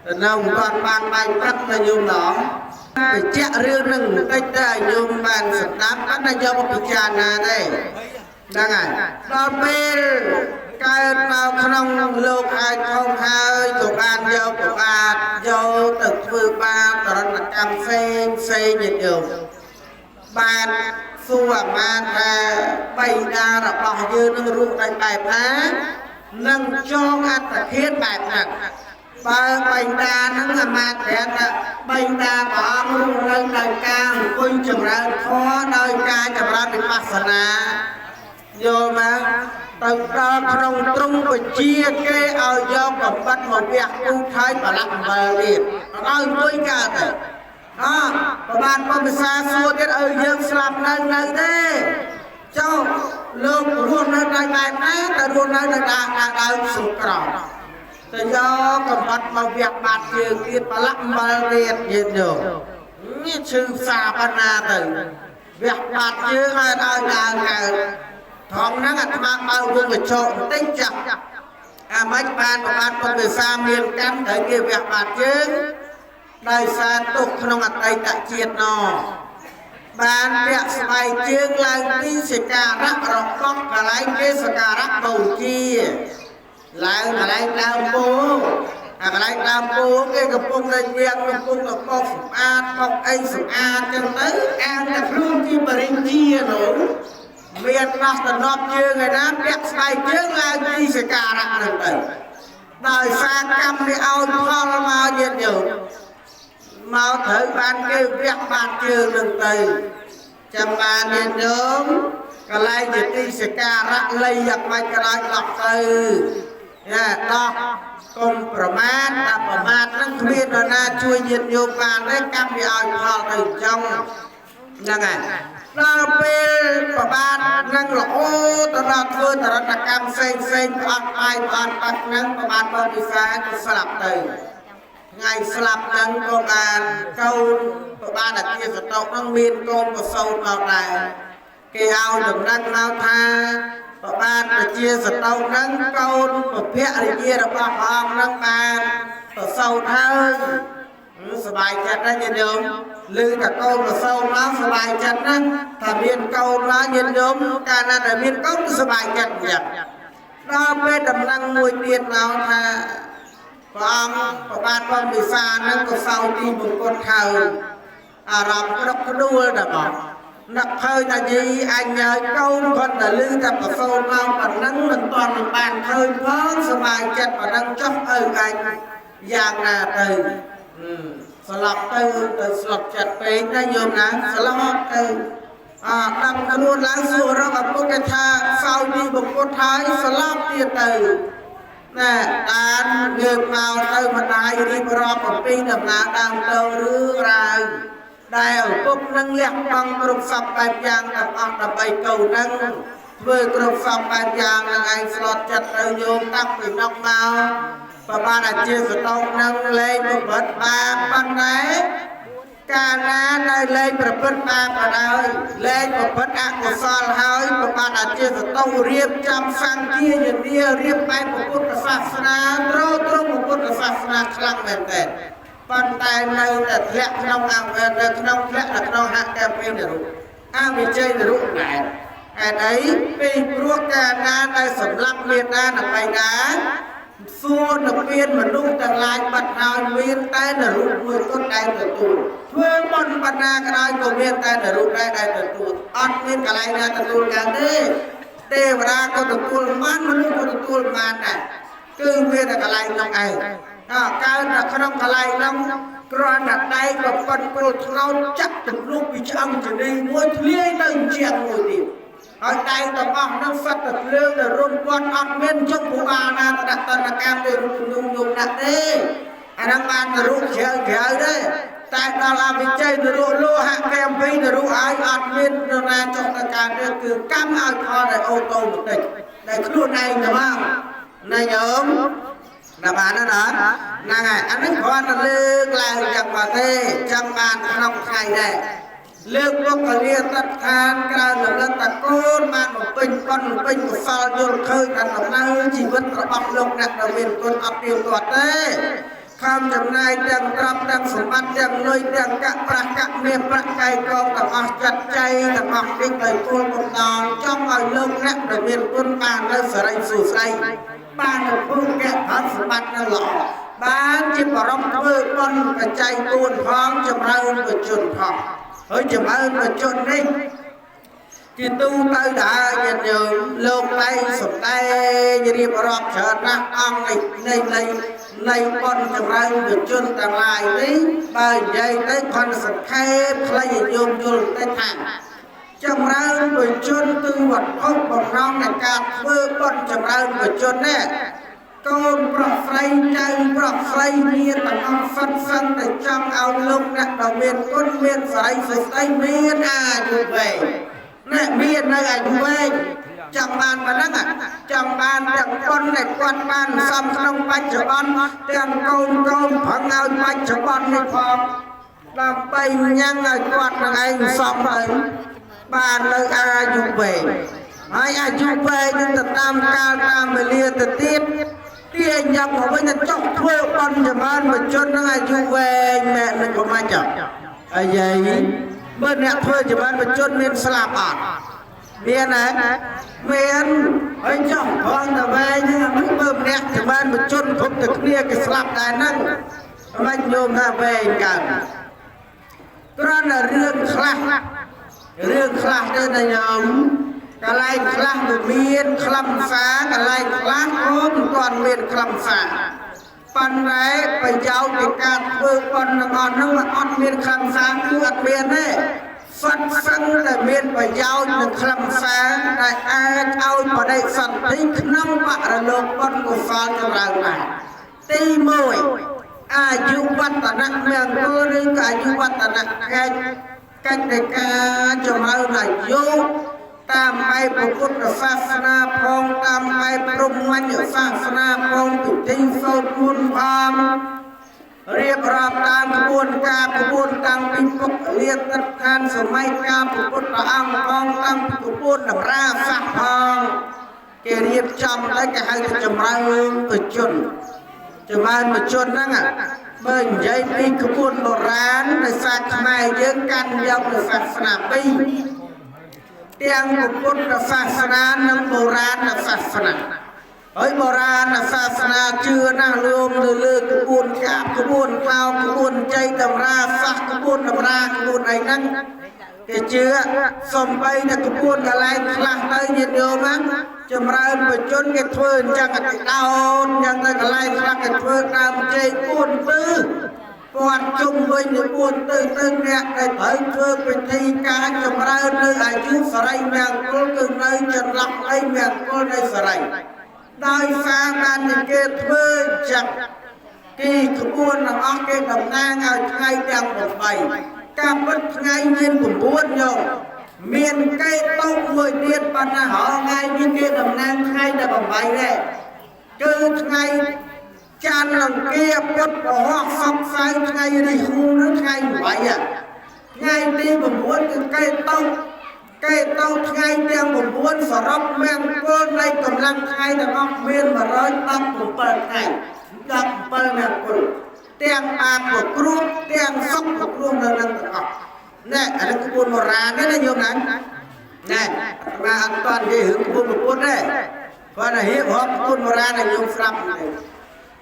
ទៅនៅគាត់បានបាយព្រឹកទៅញោមឡងបញ្ជាក់រឿងនឹងបន្តិចទៅឲ្យញោមបានស្ដាប់បានតែយកមកពិចារណាទេហ្នឹងហើយដល់ពេលកើតមកក្នុងលោកអាចធំហើយក៏បានយកប្របាទយកទៅធ្វើបាបបរណកម្មផ្សេងញាតិញោមបានសួរអាមាត្យថាបៃតារបស់យើងនឹងរស់ដោយបែបណានឹងចងអត្តឃាតបែបណាបើបៃតានឹងអាមាត្យប្រាប់ថាបៃតាព្រះអង្គរស់នៅដោយការអង្គុយចម្រើនធម៌ដោយការចម្រើនវិបស្សនាយកមកទៅដល់ក្នុងទ្រង់វិជាគេឲ្យយកកំបិតមកវះគូថយប្រឡាក់អំបិលទៀតអត់ឲ្យលុយកើតទេប្របាទពុទ្ធភាសាសួរទៀតឲ្យយើងស្លាប់នៅទេចុះលោករស់នៅដោយបែបណាតែរស់នៅដោយដើមសុក្រោទៅយកកំបិតមកវះបាត់ជើងទៀតប្រឡាក់អំបិលទៀតយើងយកនេះឈឺសាបណ្ណាទៅវះបាត់ជើងឲ្យដល់ឡើងកើតថងហ្នឹងអាត្មាបើវងកញ្ចក់បន្តិចចាស់អាមិនបានប្របាទពុទ្ធភាសាមានកម្មត្រូវគេវះបាត់ជើងដោយសារទុកក្នុងអតីតជាតិណបានពាក់ស្បែកជើងឡើងពីសក្ការៈរបស់កន្លែងគេសក្ការៈបូជាឡើងកន្លែងដើមពោអាកន្លែងដើមពោគេកំពុងតែវាងកំពុងតែបោកសម្អាតបោកអីសម្អាតចឹងទៅអានតែខ្លួនជាបរិញ្ញានោះមានដោះតំណប់ជើងឯណាពាក់ស្បែកជើងឡើងពីសក្ការៈហ្នឹងទៅដោយសារកម្មនេះឲ្យផលមកញាតិញោមមកត្រូវបានគេវះបាត់ជើងនឹងទៅចាំបានញាតិញោម ก็ไล่ยึดที่สการะเลยอยากไปกระไรหลับตื่นเนี่ยต่อกรมประมาทประมาทนั่งเรียนนาช่วยยืนโยบานได้กำมีเอาพอตื่นจังยังไงเราเป็นประมาทนั่งหลอกโอ้ตลอดคืนตลอดกรรมเซ็งผ่านไปผ่านปัดนั่งประมาทบริษัทก็สลับตื่นไงสลับนั่งก็การเกาประมาทอาชีพสต๊อกนั่งมีนโกงก็โซนเอาได้เกี่ยวถึงนั่งเอาท่าประมาณอาชีพสต๊อกนั่งเกาประเภทอะไรเงี้ยเราบ้าพร้อมนั่งมาต่อโซนเท่าสบายจัดนะยันยมลือกับเกาต่อโซนแล้วสบายจัดนะถ้าเมียนเกาแล้วยันยมการนั้นแต่เมียนเกาสบายจัดอย่างเราเป็นดำนังมวยเตียนเอาท่าฟังประมาณความดีฟานั่งก็เศร้าดีบุญคนเท่าอารมณ์กระดกกระดูกนะบอกนักเคยแต่ยีอันยายเก้าคนแต่ลือกับกระโซนเอาปันนั่งมันตอนบานเคยพ้องสบายจัดปันนั่งจ้องอันอย่างน่าตื่นสลับตื่นแต่สลับจัดเป็นนะโยมนะสลับตื่นนำขบวนล้างสู่เราแบบพวกกระชาเศร้าดีบุญคนท้ายสลับเตียตื่นน่ะการเงินเมาเติมมาได้รีบรอกับปีดำนาดังเติมหรือไรได้เอาปุ๊บนั่งเลี้ยงบังกรุบสับไปยางกับออกตะไปเก่านั่งเพื่อกรุบสับไปยางยังไงสลอดจัดเตยโยมตั้งไปนอกเมาประมาณอาชีพสตองนั่งเลยมาเปิดบาปันไหนการนั้นได้เลยประพฤติบาปได้เลยประพฤติอกุศลหายประมาณอาชีพสตองเรียบจำฟังเที่ยอย่างนี้เรียบไปพระพุทธศาสนาตรงพระพุทธศาสนาครั้งแม่ปันตายในแต่แท้ขนมอ่างแต่ขนมแท้ขนมหักแก้มเป็นรูอ้างวิจัยรูไหนไอ้ไหนเป็นพวกการงานในสำลักเมียนนาไปนะส่วนนักเรียนมนุษย์ต่างหลายบัดนาวเมียนใต้นรูมือต้นได้แต่ตัวเพื่อบนบรรณากระไรก็เมียนใต้นรูได้แต่ตัวอัดเมียนกระไรนะแต่ตัวกันเด้เทวดาก็ตัวมันมนุษย์ก็ตัวมันน่ะคือเมียนกระไรน้องไอ้การนักขนมอะไรน้ำกรอนนักได้กับคนโกรธเราจับถึงลูกวิจังจะได้มวยเลี้ยงนั่งเชียงมวยดีเอาใจต่อออกนั่งฟัดตัดเรื่องแต่รวมก้อนออกเม่นชกผู้บานาตระตระการเดินยุ่งนักเด้อันนั้นมันจะรู้เชียวเด้แต่ตอนเราวิจัยจะรู้โลหะแกมพีจะรู้ไอ้ออกเม่นนาจกตระการเดินคือกำเอาคอในโอโต้ติดในครูในนะบ้างในโยมนะบ้านนั่นนะนั่งไงอันนั้นคนเลือกลายจากประเทศจังบ้านขนมไทยได้เลือกพวกเรียนตัดทานกลางหลังตะโกนมาหนุ่มเป็นคนเป็นกุศลโยนเคยกันหนุ่มนั่งชีวิตระบำลงนักดำเนินคนอับเดียวตัวเต้คำจำนายดังรับดังสมบัติดังลอยดังกะประกะเมียประไก่กองต่างจัดใจต่างเด็กเลยตัวกำลังจ้องเอาลงนักดำเนินคนบ้านและสลายสู่ใสบ้านผู้แก่พันสมบัตินั่นหล่อบ้านที่ปรบเพื่อบนกระจายตูนพร้อมจะมาอุปจุนพร้อมจะมาอุปจุนนี่ที่ตู้เตยได้ยันยืนลงไปสุดได้ยันรีบรอบเชิญนักอังในบนจะมาอุปจุนต่างหลายนี้ใบใหญ่ได้คนสังเกตใครโยมโยนได้ทางจำเราไปจนตัววัดพบบอกเราในการเพื่อบนจำเราไปจนเนี่ยก้นปลอกไฟใจปลอกไฟเมียต่างฟันแต่จำเอาลงนักดอกเมียนก้นเมียนใส่เมียนอาอยู่เวเนี่ยเมียนในอายุเวจำบานมาแล้วจำบานจังก้นในกวนบานซ้ำขนมปัจจุบันจังก้นผังเอาปัจจุบันในพอลำไปยังไงกวนยังไงซ้ำไปบ้านเลยอายุเวให้อายุเวนึงแต่ตามการตามเรียแต่ติดที่ยังบอกว่าจะจ้องเพื่อปันจะบ้านมาจนอายุเวแม่นั่นก็มาจับไอ้ยัยเมื่อเนี่ยเพื่อจะบ้านมาจนเมียนสลับอ่ะเมียไหนเมียนไอ้จ้องพองแต่เวเนี่ยมันเบิ่มเนี่ยจะบ้านมาจนผมจะเคลียร์กับสลับได้นั่งมันโยมหาเวกันตอนนั้นเรื่องคลั่งเรื่องคลาดได้นะโยมกะไลคลาดเมียนคลำฟ้ากะไลคลาดโอมก่อนเมียนคลำฟ้าปันไรไปเจ้าในการเบิกปันงอนนั่งมาอดเมียนคลำฟ้าคืออัดเมียนเนี่ย ฟัดฟังแต่เมียนประโยชน์หนึ่งคลำแสงได้เอาประเดี๋ยวสันติขนมปะระลกบนกุศลจำเริญมาตีมวยอายุวัฒนะเมืองโกหรืออายุวัฒนะกันในการจำเริญอายุตามไปพระพุทธศาสนาพองตามไปพระมัญญศาสนาพองตุติงโสดมุนพามเรียบรับตามกระบวนการตั้งปิปกเรียกตัดการสมัยการพระพุทธอังพองตั้งกระบวนดับราสักพองเกเรียบจำและก็ให้จำเริญประชนจะมาประชนนั่งเบิ่งใจปีกระบวนโบราณในศาสนาเยอะกันยาวในศาสนาปีเตียงพุทธศาสนาหนึ่งโบราณศาสนาโบราณศาสนาเชื่อนั่งรวมเลือกขบวนกาบขบวนข้าวขบวนใจดำราสักขบวนดำราขบวนไหนนั่งเชื่อสมไปในขบวนอะไรคลาดเลยเดียวมั้งจำเริญไปจนเทือนจังกระดาวยังได้อะไรคลาดเทือนตามใจปูนตื้อปวดจุ่มไว้ในปูนตื้อเนี่ยได้เผยเทือนเป็นทีการจำเริญในอายุสลายเมียงกุลกึ่งในจันลักไอเมียงกุลในสลายได้ฟังการเกิดเพื่อจักกีขบวนนักอักเกดำนางเอาไงดังหมดไปการบัดไงเมียนผมบวชโยเมียนไก่ต้มมวยเดียดปัญหาไงเมียนเกดำนางไงได้บ่ไปแน่คือไงจานหลังเกียบกดหัวฟักไฟไงในหูนั้นไงไหวอ่ะไงตีผมบวชคือไก่ต้มไงเตียงผมบวชสรับแมงก้นในกำลังไงแต่ก็เมียนมาร้อยตั้งผมเปิดไงดับเปิดแมงก้นเตียงปากผมกรุ๊ปเตียงซอกผมรวมนั่นก็นี่อะไรกบุญโบราณนี่นะโยมนั้นนี่มาอันตอนที่หึงกบุญบุญได้เพราะนั่นเหี้ยหัวกบุญโบราณนี่โยมฟังเลย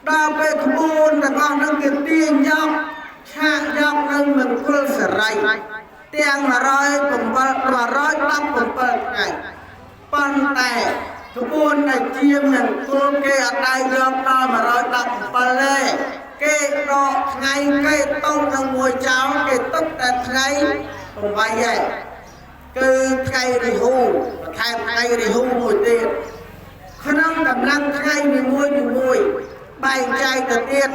ดาวไปกบุญแต่ก็นั่งกินเตียงยอกชะยอกนั่งเหมือนกุลสไรเตียงมาร้อยผมเปิดมาร้อยตั้งผมเปิดไงปันแต่กบุญในเจียมหนึ่งกุลเกอได้ยอกตามาร้อยตั้งผมเปิดเลยเกดอกไงเกต้มทั้งมวยเจ้าเกต้มแต่ไงผมไปใหญ่คือไงในหูไงในหูมวยเตี้ยขนมกำลังไงมีมวยใบใจตะเตี้ย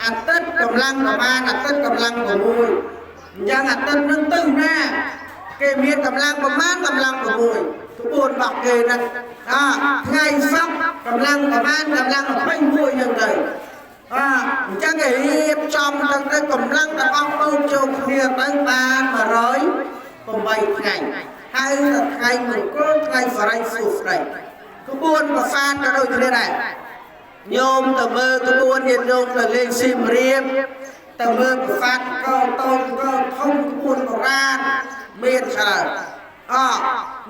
อันต้นกำลังประมาณอันต้นกำลังของมวยยังอันต้นนึงตึ้งแน่เกมีกำลังประมาณกำลังของมวยทุกคนบอกเกนั่นไงซับกำลังประมาณกำลังไม่มวยยังไงจังไงจอมตั้งแต่กำลังแต่เอาตู้โจมเพียตั้งตามาร้อยผมไปไงให้ไงหนุ่มก็ไงสลายสุดเลยขบวนประสานกันโดยที่ไหนโยมแต่เมื่อขบวนโยมแต่เล่นซิมเรียบแต่เมื่อประสานก็ต้นก็ท่องขบวนโบราณเมียนเฉลย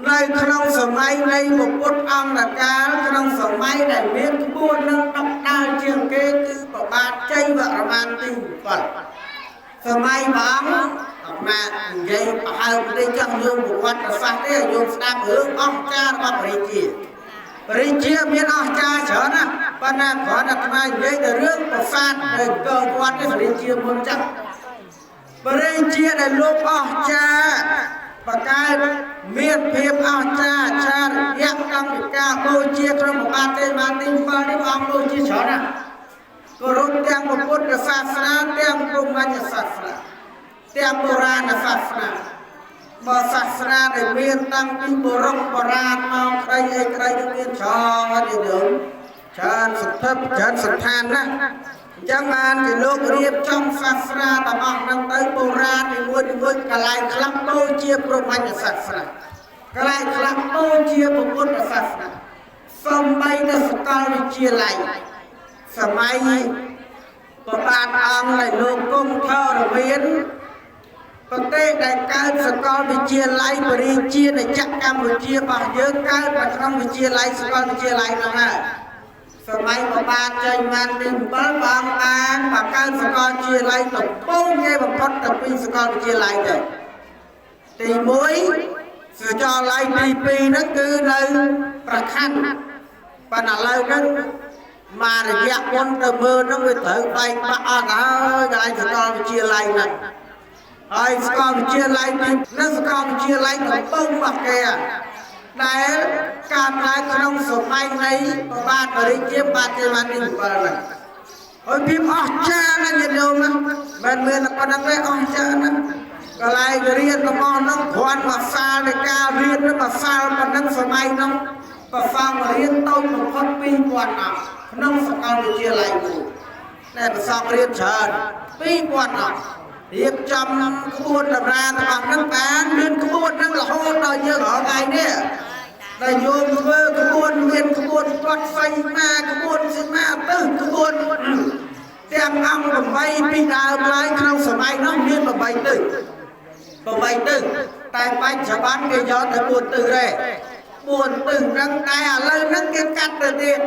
ในขนมสมัยในบุพกอังดักการขนมสมัยในเมียนขบวนนั่งตักดาวเชียงเกคือประบาดใจว่าประมาณตีก่อนสมัยบ้างมาใหญ่หายไปจังโยมบุวัดประสานเนี่ยโยมสามเอื้องอ้อมจ้ามาปริจีเมียนอ้อมจ้าเฉยนะปนัดขอนักมาใหญ่แต่เรื่องประสานเกิดวัดในปริจีบนจังปริจีในโลกอ้อมจ้าประกายเมียนเพียบอ้อมจ้าชายักษ์ตั้งกาโบเชียกรมอาเตมาติงฟ้าที่อ้อมโบเชียเฉยนะก็รุ่งเตียงพุทธศาสนาเตียงกรุงมัญศาสนาเตียงโบราณศาสนาศาสนาในเมียนตั้งที่โบราณมาใครจะเมียนชอดีเดิมเชิญสุดทับเชิญสุดทานนะจังงานที่โลกเรียบจอมศาสนาตะมองนั่งเตยโบราณในมวยกลายคลังโตเชียกรุงมัญศาสนากลายคลังโตเชียพุทธศาสนาสมัยในสกลวิทยาลัยสมัยประบาดอังในโลกกงเท่าระเวียนประเทศในการสกลวิทยาลัยบริจีในจักรกัมพูชีบางเยอะการประทำวิทยาลัยสกลวิทยาลัยนั่นแหละสมัยประบาดใจมันดึงบ้านบางอ่านปากการสกลวิทยาลัยตกโป้งเงี้ยบางคนตกปีสกลวิทยาลัยเลยตีมวยสกลวิทยาลัยปีนั่นคือในประคันปนอะไรนั้นมาระยะวันเติมเมื่อนั่งไปถึงไปบ้านอะไรสกลวิทยาลัยนั่น ហើយស្គាល់វិទ្យាល័យនេះនិងស្គាល់វិទ្យាល័យកំពុងរបស់គេដែលការឡើងក្នុងសម័យនៃប្របាទបរិជាបាទទេវទី7ហ្នឹងហើយភាពអស្ចារ្យណាស់ញាតិញោមណាមិនមែនតែប៉ុណ្្នឹងទេអស្ចារ្យណាស់កន្លែងរៀនរបស់នោះគ្រាន់តែសាលនៃការរៀននឹងមួយសាលប៉ុណ្្នឹងសម័យនោះប្រសងរៀនតូចបំផុត2000អង្គក្នុងសាកលវិទ្យាល័យនោះតែប្រសងរៀនច្រើន2000អង្គរៀបចំក្បួនតម្រារបស់នឹងបានមានក្បួននឹងរហូតដល់យើងរាល់ថ្ងៃនេះដែលយោមធ្វើក្បួនមានក្បួនទាត់សៃមាក្បួនសិមាទៅក្បួនទាំងអង្គ8ពីដើមឡើយក្នុងសម័យនោះមាន8ទឹកតែបច្ចុប្បន្នគេយកតែ4ទឹកទេ4ទឹកហ្នឹងតែឥឡូវហ្នឹងគេកាត់ទៅទៀត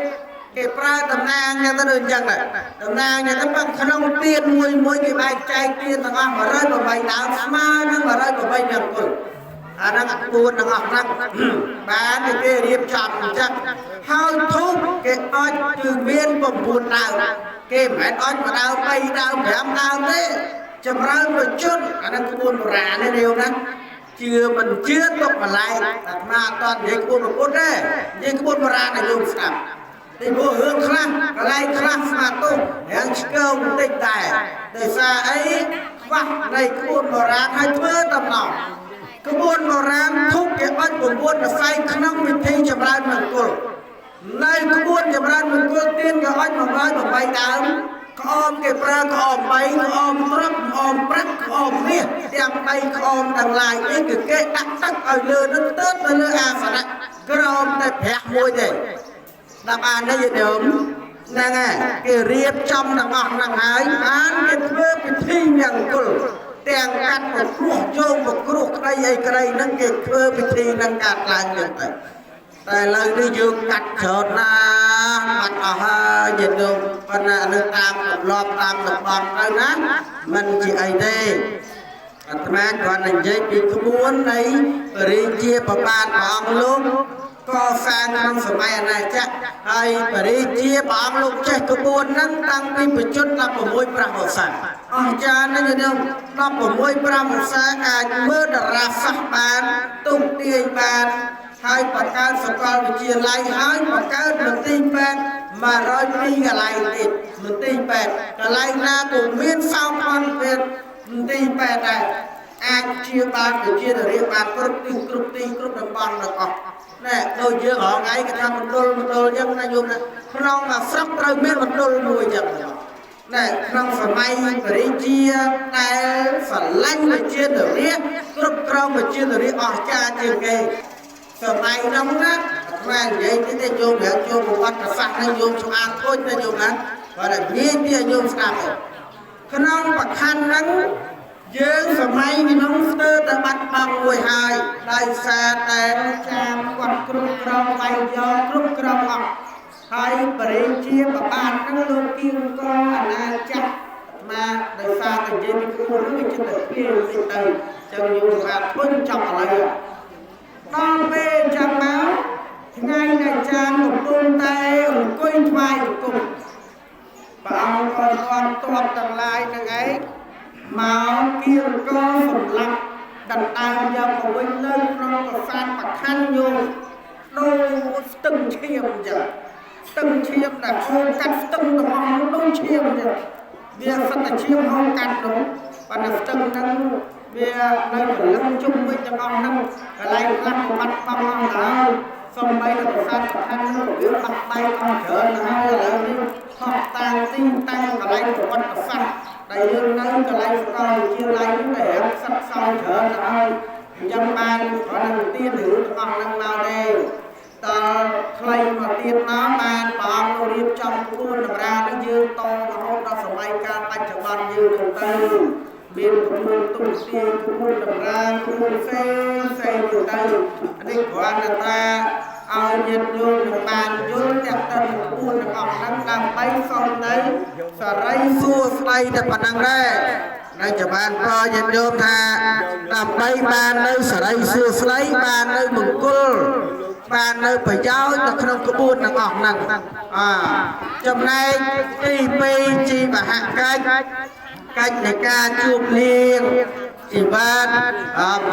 គេប្រើតំណាងយ៉ាងទៅដូចអញ្ចឹងដែរតំណាងយ៉ាងទៅក្នុងទៀនមួយគេបែងចែកទៀនទាំងអស់108ដើមស្មើនឹង108យ៉ាងគុលអាហ្នឹងអា4ទាំងអស់ហ្នឹងបានគេរៀបចំអញ្ចឹងហើយធូបគេអុជគឺមាន9ដើមគេមិនមែនអុជ1ដើម3ដើម5ដើមទេចម្រើនប្រជជនអាហ្នឹងក្បួនបុរាណនេះរាវណាជឿមិនជឿទុកម្លែកអាត្មាអត់តនិយាយក្បួនប្រពុតទេនិយាយក្បួនបុរាណឲ្យលោកស្ដាប់ទីព្រោះរឿងខ្លះកន្លែងខ្លះស្មាទុំរាំងឆ្កើបន្តិចដែរដោយសារអីខ្វះនៃក្បួនបុរាណឲ្យធ្វើតំណងក្បួនបុរាណធុកគេបាច់9រស័យក្នុងវិធីចម្រើនមង្គលនៅក្បួនចម្រើនមង្គលទៀនគេអុជ108ដើមក្អមគេប្រើក្អម3ក្អមត្រឹកក្អមប្រាក់ក្អមមាសទាំង3ក្អមទាំងឡាយនេះគឺគេដាក់ទឹកឲ្យលើនឹងទើបទៅលើអាសនៈក្រោមតែប្រាក់មួយទេដល់បាននេះយល់ហ្នឹងហើយគេរៀបចំទាំងអស់ហ្នឹងហើយបានគេធ្វើពិធីមង្គលទាំងកាត់ប្រគ្រោះយកប្រគ្រោះក្តីអីក្តីហ្នឹងគេធ្វើពិធីនឹងកាត់ឡើងចឹងទៅតែឥឡូវនេះយើងកាត់ច្រើនណាស់បាត់អស់ហើយយល់ប៉ុន្តែនៅតាមទម្លាប់តាមតំបន់ទៅណាមិនជាអីទេអាត្មាគ្រាន់តែនិយាយពីក្បួននៃបរិជាប្របាទព្រះអង្គលោកកសាងក្នុងសម័យអាណាចក្រហើយបរិជាព្រះអង្គលោកចេះក្បួនហ្នឹងតាំងពីបញ្ជុត16ព្រះវស្សាអស្ចារ្យណាស់យើង16ព្រះវស្សាអាចមើលតារាសាស្ត្របានទុំទាយបានហើយបង្កើតសាកលវិទ្យាល័យហើយបង្កើតមន្ទីរពេទ្យ102កន្លែងទៀតមន្ទីរពេទ្យកន្លែងណាក៏មានសោកអន់ពេទ្យមន្ទីរពេទ្យដែរអាចជាបានជារៀបបានគ្រប់ទីគ្រប់តំបន់ទាំងអស់ណែដូចយើងរងថ្ងៃគេថាមណ្ឌលអញ្ចឹងណាយល់ណាក្នុងមួយស្រុកត្រូវមានមណ្ឌលមួយអញ្ចឹងណែក្នុងសម័យបរិជាដែលស្រឡាញ់វិជានរាជគ្រប់គ្រងវិជានរាជអស្ចារ្យជាងគេសម័យនោះណាស្មាននិយាយទៅយោមរៀងចូលប្រវត្តិសាស្ត្រនឹងយោមឆ្អាតខូចទៅយោមណាបើតែនិយាយពីយោមស្ដាប់ក្នុងបខណ្ឌហ្នឹងយើងសម័យក្នុងស្ទើរតែបាត់បង់មួយហើយដោយសារតែចាមគាត់គ្រប់គ្រងបៃយកគ្រប់គ្រងអស់ហើយបរិជាប្របាទហ្នឹងលោកគៀងកអាណាចក្រមកដោយសារតែនិយាយពីខ្លួននេះចិត្តតែពីទៅចឹងយោមស្ដាប់ធុញចង់ឥឡូវដល់ពេលចាំមកថ្ងៃដែលចាមកំពុងតែអង្គុយថ្វាយបង្គំព្រះអង្គក៏គាត់តបទាំងឡាយនឹងឯងមកគៀងកសម្លាប់ដណ្ដើមយកមកវិញនៅក្នុងប្រាសាទបខណ្ឌយោដូចស្ទឹងឈាមចឹងស្ទឹងឈាមដែលហូរកាត់ស្ទឹងទាំងអស់ដូចឈាមចឹងវាសិតតែឈាមហូរកាត់នោះប៉ុន្តែស្ទឹងហ្នឹងវានៅរលឹងជុំវិញទាំងអស់ហ្នឹងកន្លែងខ្លះបាត់បង់អស់ហើយសំបីតែប្រាសាទបខណ្ឌហ្នឹងវាបាត់បែកអស់ច្រើនហើយឥឡូវនេះខកតាំងទីតាំងកន្លែងប្រវត្តិសាស្ត្រដែលយើងនៅកន្លែងសាកលវិទ្យាល័យនេះដែលសិក្សាច្រើនហើយអញ្ចឹងបានគ្រាន់តែទានរឿងទាំងអស់ហ្នឹងមកទេតខ្លីមកទៀតមកបានព្រះអង្គរៀបចំក្បួនតម្រានឹងយើងតរហូតដល់សម័យកាលបច្ចុប្បន្នយើងនឹងទៅមានក្បួនទុំទាយក្បួនតម្រាក្បួនផ្សេងទៅនេះគ្រាន់តែថាឲ្យញាតិញោមនឹងបានយល់ទាំងទៅក្បួនទាំងអស់ហ្នឹងដើម្បីសុំនៅសរីសួស្តីតែប៉ុណ្ណឹងដែរនៅចាំបានប្រញាតិញោមថាដើម្បីបាននៅសរីសួស្តីបាននៅមង្គលបាននៅប្រយោជន៍នៅក្នុងក្បួនទាំងអស់ហ្នឹងចំណែកទី2ជាមហកិច្ចកិច្ចនៃការជួបលៀង ជីបាន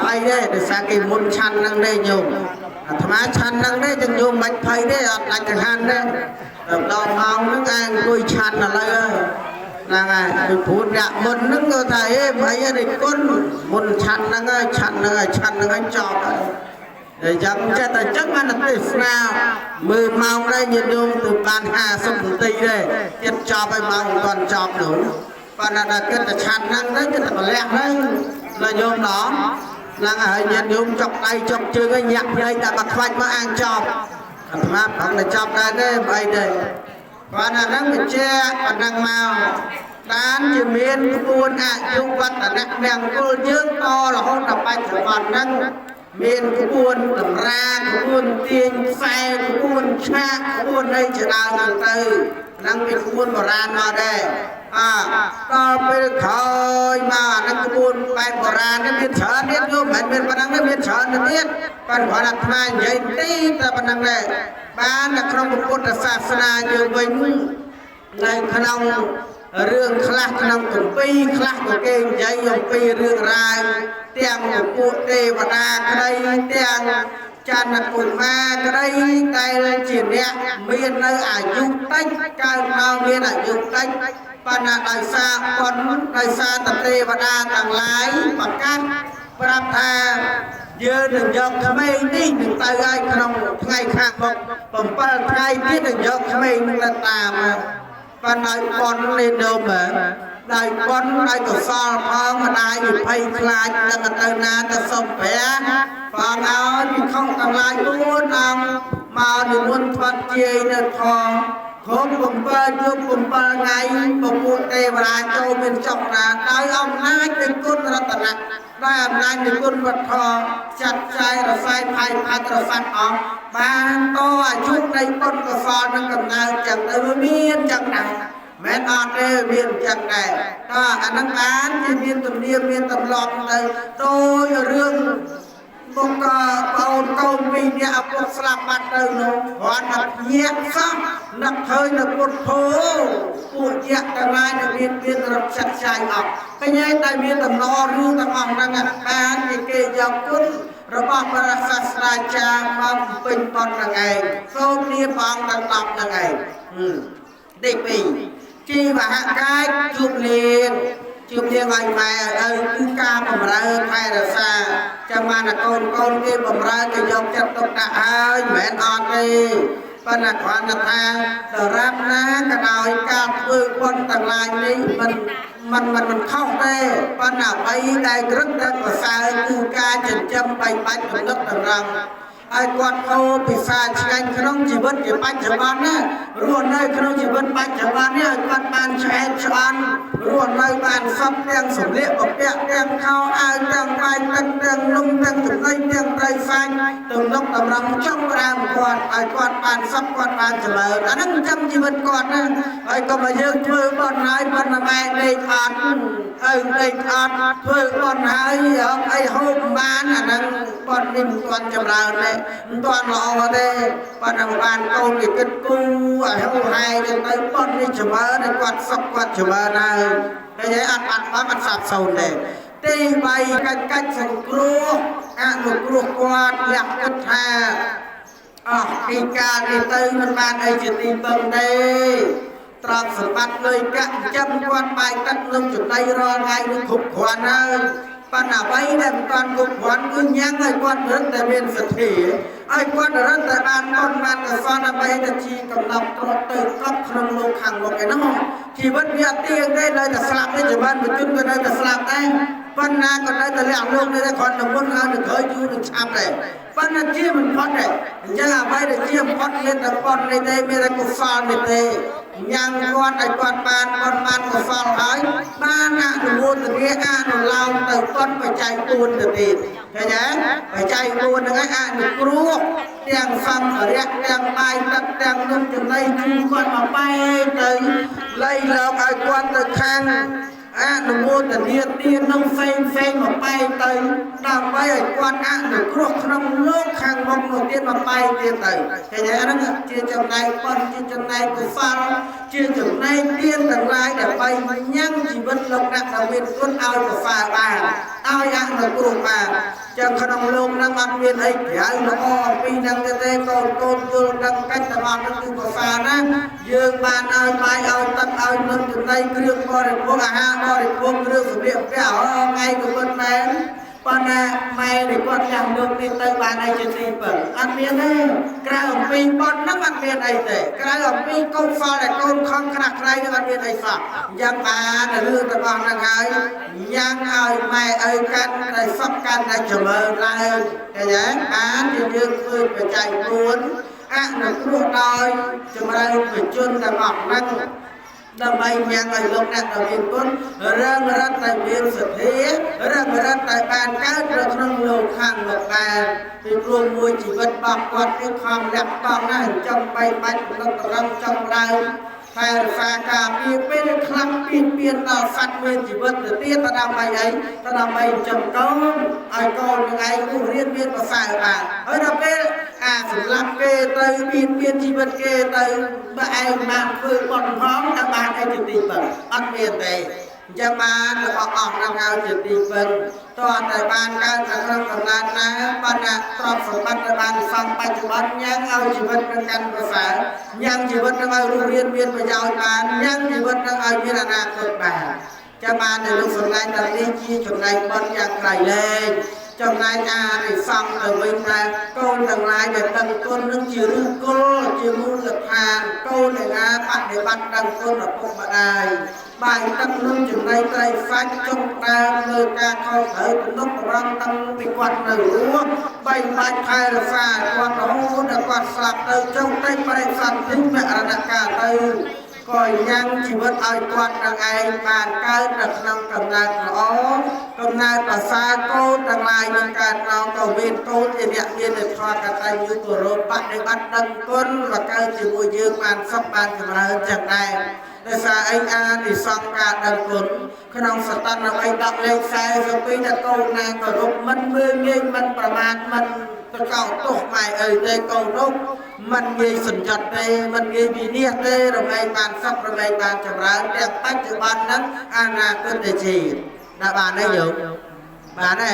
ភ័យទេដោយសារគេមុនឆាន់ហ្នឹងទេញោមអាត្មាឆាន់ហ្នឹងទេចឹងញោមមិនភ័យទេអត់ដាច់ចង្ហាន់ទេដល់ម៉ោងហ្នឹងអាអង្គុយឆាន់ឥឡូវហ្នឹងហើយពីព្រោះអ្នកមុនហ្នឹងគាត់ថាអេមិនអីទេគុណមុនឆាន់ហ្នឹងហើយឆាន់ហ្នឹងហើយឆាន់ហ្នឹងហើយចប់ហើយតែយ៉ាងចេះតែចឹងបានទេសនាមើលម៉ោងដែរញាតិញោមទៅបាន50នាទីទេចិត្តចប់ហើយម៉ោងមិនទាន់ចប់នោះប៉ុន្តែដល់គិតតែឆាន់ហ្នឹងទៅគិតតែប្រលាក់ហ្នឹងដល់ញោមដល់ឡើងហើយញាតិញោមចុកដៃចុកជើងឲ្យញាក់ភ្នែកដាក់មកខ្វាច់មកអាងចប់អាត្មាប្រឹងតែចប់ដែរទេបើអីទេប៉ុន្តែហ្នឹងបញ្ជាក់ប៉ុណ្ណឹងមកបានជាមានក្បួនអយុវត្តនៈមង្គលយើងតរហូតដល់បច្ចុប្បន្នហ្នឹងមានក្បួនតម្រាក្បួនទាញខ្សែក្បួនឆាកក្បួនអីជាដើមទៅហ្នឹងវាក្បួនបុរាណមកដែរដល់ពេលក្រោយមកអានឹងក្បួនបែបបុរាណនេះមានច្រើនទៀតយល់មិនមានប៉ុណ្ណឹងទេមានច្រើនទៀតប៉ុន្តែគាត់អាត្មានិយាយទីតែប៉ុណ្ណឹងដែរបាននៅក្នុងពុទ្ធសាសនាយើងវិញនៅក្នុងរឿងខ្លះក្នុងគម្ពីរខ្លះក៏គេនិយាយអំពីរឿងរ៉ាវទាំងពួកទេវតាក្តីទាំងចន្ទកុមារក្តីតែជាអ្នកមាននៅអាយុតិចកើតមកមានអាយុតិចប៉ុន្តែដោយសារបុណ្យដោយសារទេវតាទាំងឡាយប្រកាសប្រាប់ថាយើងនឹងយកក្មេងនេះនឹងទៅឲ្យក្នុងថ្ងៃខាងមុខ7ថ្ងៃទៀតនឹងយកក្មេងនឹងទៅតាមប៉ុន្តែបុណ្យនេះនោមដោយបុណ្យដោយកុសលផងម្ដាយវិភ័យខ្លាចនឹងទៅណាទៅសុំព្រះបងឲ្យពិខុទាំងឡាយ4អង្គមកនិមន្តផ្ដិជាយនៅធម៌គ្រប់7យប់7ថ្ងៃពពួកទេវតាចូលមានចុកណាដោយអំណាចនៃគុណរតនៈដោយអំណាចនៃគុណវត្ថុចាត់ចែងរស័យផៃផាត់រស័យអង្គបានតអាយុនៃបុណ្យកុសលនឹងកំណើតចឹងទៅមានចឹងដែរមែនអត់ទេមានចឹងដែរតើអានឹងបានជាមានទំនៀមមានទម្លាប់ទៅដោយរឿងបុកបងកូនពីរនាក់ឪពុកស្លាប់បាត់ទៅនោះគាត់អត់ញាក់សោះនឹកឃើញនៅពុទ្ធោពួកញាក់ទាំងឡាយនឹងមានរត់ចាត់ចាយអស់ឃើញតែមានដំណររឿងទាំងអស់ហ្នឹងបានគេយកគុណរបស់ព្រះសាស្ត្រាចារ្យមកពេញប៉ុនហ្នឹងឯងសូមនាមព្រះអង្គទាំង10ហ្នឹងឯងទី2ជីវហកាយជួបលៀងឲ្យម៉ែឪគឺការបម្រើថែរក្សាចាំបានកូនគេបម្រើគេយកចិត្តទុកដាក់ហើយមិនមែនអត់ទេប៉ុន្តែគ្រាន់តែថាដរាបណាក៏ដោយការធ្វើបុណ្យទាំងឡាយនេះមិនខុសទេប៉ុន្តែអ្វីដែលក្រឹតតែប្រសើរគឺការចិញ្ចឹមបីបាច់ផលិតតម្រង់ឲ្យគាត់ហូរពិសាឆ្ងាញ់ក្នុងជីវិតជាបច្ចុប្បន្នណារស់នៅក្នុងជីវិតបច្ចុប្បន្ននេះឲ្យគាត់បានឆ្អែតឆ្អន់រស់នៅបានសពទាំងសម្លៀកបំពាក់ទាំងខោអាវទាំងបាយទឹកទាំងនំទាំងចំណីទាំងត្រីសាច់ទំនុកតម្រង់ចុងដើមគាត់ឲ្យគាត់បានសពគាត់បានចម្រើនអាហ្នឹងចាំជីវិតគាត់ណាហើយកុំឲ្យយើងធ្វើបន់ហើយបន់ម៉ែដេកអត់ឪដេកអត់ធ្វើបន់ហើយអីហូបបានអាហ្នឹងបន់នេះមិនទាន់ចម្រើនទេមិនទាន់ល្អទេប៉ុន្តែបានកូនគេគិតគូឲ្យហូរហែទៅបន់នេះចម្រើនឲ្យគាត់សុខគាត់ចម្រើនហើយហើយអត់បាត់អត់សាប់សូន្យទេទី3កាច់សង្គ្រោះអនុគ្រោះគាត់លះគិតថាពីការនេះទៅមិនបានអីជាទីពឹងទេទ្រព្យសម្បត្តិលុយកាក់ចាំគាត់បាយទឹកនឹងចំណីរាល់ថ្ងៃនឹងគ្រប់គ្រាន់ហើយប៉ុន្តែអ្វីដែលមិនទាន់គ្រប់គ្រាន់គឺញ៉ាំងឲ្យគាត់រឹតតែមានសទ្ធាឲ្យគាត់រឹតតែបានបានកសលដើម្បីទៅជាកំណត់ត្រត់ទៅកប់ក្នុងលោកខាងមុខឯនោះជីវិតវាអត់ទៀងទេនៅតែស្លាប់ទេជីវិតបញ្ជនក៏នៅតែស្លាប់ដែរប៉ុន្តែក៏នៅតែលះលោកនេះដែរគាត់ទៅមុនហើយនឹងក្រោយយូរនឹងឆាប់ដែរប៉ុន្តែជាមិនផុតទេអញ្ចឹងអ្វីដែលជាមិនផុតមានតែប៉ុននេះទេមានតែកុសលនេះទេញ៉ាំងគាត់ឲ្យគាត់បានកុសលហើយបានអនុមោទនាអនុឡោមទៅគាត់បច្ច័យ4ទៅទៀតឃើញទេបច្ច័យ4ហ្នឹងឯងអនុគ្រោះទាំងសម្ភារៈទាំងបាយទឹកទាំងនំចំណីជូរគាត់មកបែកទៅលៃលោកឲ្យគាត់ទៅខាង នុមោទនាទាននឹងផ្សេងមកបែកទៅដើម្បីឲ្យគាត់អនុគ្រោះក្នុងលោកខាងមុខនោះទៀតមកបែកទៀតទៅឃើញហ្នឹងជាចំណែកប៉ុនជាចំណែកកុសលជាចំណែកទានទាំងឡាយដើម្បីញ៉ាំងជីវិតលោកអ្នកដែលមានគុណឲ្យប្រសើរបានឲ្យអនុគ្រោះបានចឹងក្នុងលោកហ្នឹងអត់មានអីក្រៅល្អអំពីហ្នឹងទេកូនយល់ដឹងកិច្ចទាំងអស់ហ្នឹងគឺប្រសើរណាស់យើងបានឲ្យបាយឲ្យទឹកឲ្យនំចំណីគ្រឿងបរិភោគអាហារបរិភោគគ្រឿងសម្លៀកបំពាក់ថ្ងៃក៏មិនមែនប៉ុន្តែម៉ែនេះគាត់ចាំលោកនេះទៅបានអីជាទីពឹងអត់មានទេក្រៅអំពីប៉ុនហ្នឹងអត់មានអីទេក្រៅអំពីកូនសល់តែកូនខំខ្នះខ្នែងហ្នឹងអត់មានអីសោះអញ្ចឹងបានរឿងរបស់ហ្នឹងហើយញ៉ាំងឲ្យម៉ែឲ្យកាន់តែសុខកាន់តែចម្រើនឡើងឃើញទេបានជាយើងឃើញបច្ច័យ4អនុគ្រោះដោយចម្រើនវិជនទាំងអស់ហ្នឹងដើម្បីញ៉ាំងឲ្យលោកអ្នកដែលមានគុណរឹងរឹតតែមានសទ្ធារឹងរឹតតែបានកើតនៅក្នុងលោកខាងលោកបានពីព្រោះមួយជីវិតរបស់គាត់គឺខំលះបង់ណាស់ចំបីបាច់ប្រឹងប្រែងចំឡើងថែរក្សាការពារពេលខ្លះពៀនដល់សត្វមានជីវិតទៅទៀតទៅដើម្បីអីទៅដើម្បីចំកូនឲ្យកូននឹងឯងនោះរៀនមានប្រសើរបានហើយដល់ពេលសម្រាប់គេទៅមានជីវិតគេទៅបើឯងបានធ្វើបន់ផងតែបានអីជាទីពឹងអត់មានទេអញ្ចឹងបានរបស់អស់នឹងឲ្យជាទីពឹងតើតែបានកើតក្នុងកំណត់ណាបានទ្រព្យសម្បត្តិដែលបានសង់បច្ចុប្បន្នញ៉ាំងឲ្យជីវិតនឹងកាន់ប្រសើរញ៉ាំងជីវិតនឹងឲ្យរស់រានមានប្រយោជន៍បានញ៉ាំងជីវិតនឹងឲ្យមានអនាគតបានចាំបាននៅលោកសម្ដែងដល់នេះជាចំណែកបន់យ៉ាងក្រៃលែងចំណែកអានិសង្ឃទៅវិញថាកូនទាំងឡាយដែលដឹងគុណនឹងជាឫសគល់ជាមូលដ្ឋានកូនដែលបដិបត្តិដឹងគុណឪពុកម្ដាយបាយទឹកនំចំណីត្រីសាច់ចុងដើមលើការខុសត្រូវទំនុកបរំតាំងពីគាត់នៅរស់បីបាច់ថែរក្សាគាត់រហូតដល់គាត់ស្លាប់ទៅចុងតែបរិសន្ធិមរណកាលទៅក៏ញ៉ាំងជីវិតឲ្យគាត់នឹងឯងបានកើតនៅក្នុងកំណើតល្អកំណើតប្រសើរកូនទាំងឡាយនឹងកើតមកក៏មានកូនជាអ្នកមានធម៌កតញ្ញូគោរពបដិបត្តិដឹងគុណមកកើតជាមួយយើងបានសុខបានចម្រើនចឹងដែរដោយសារអីអានិសង្ឃការដឹងគុណក្នុងសតនអ្វីដកលេខ42តែកូនណាគោរពមិនមើលងាយមិនប្រមាថមិនប្រកោតទោសម៉ែអីទេកូននោះមិនងាយសញ្ចត់ទេមិនងាយវិនិច្ឆ័យទេរមែងបានសុខរមែងបានចម្រើនទាំងបច្ចុប្បន្នហ្នឹងអនាគតជាតិដល់បានទេយោបានទេ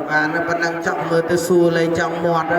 បានប៉ុណ្ណឹងចង់មើលទៅសួរលេងចង់មាត់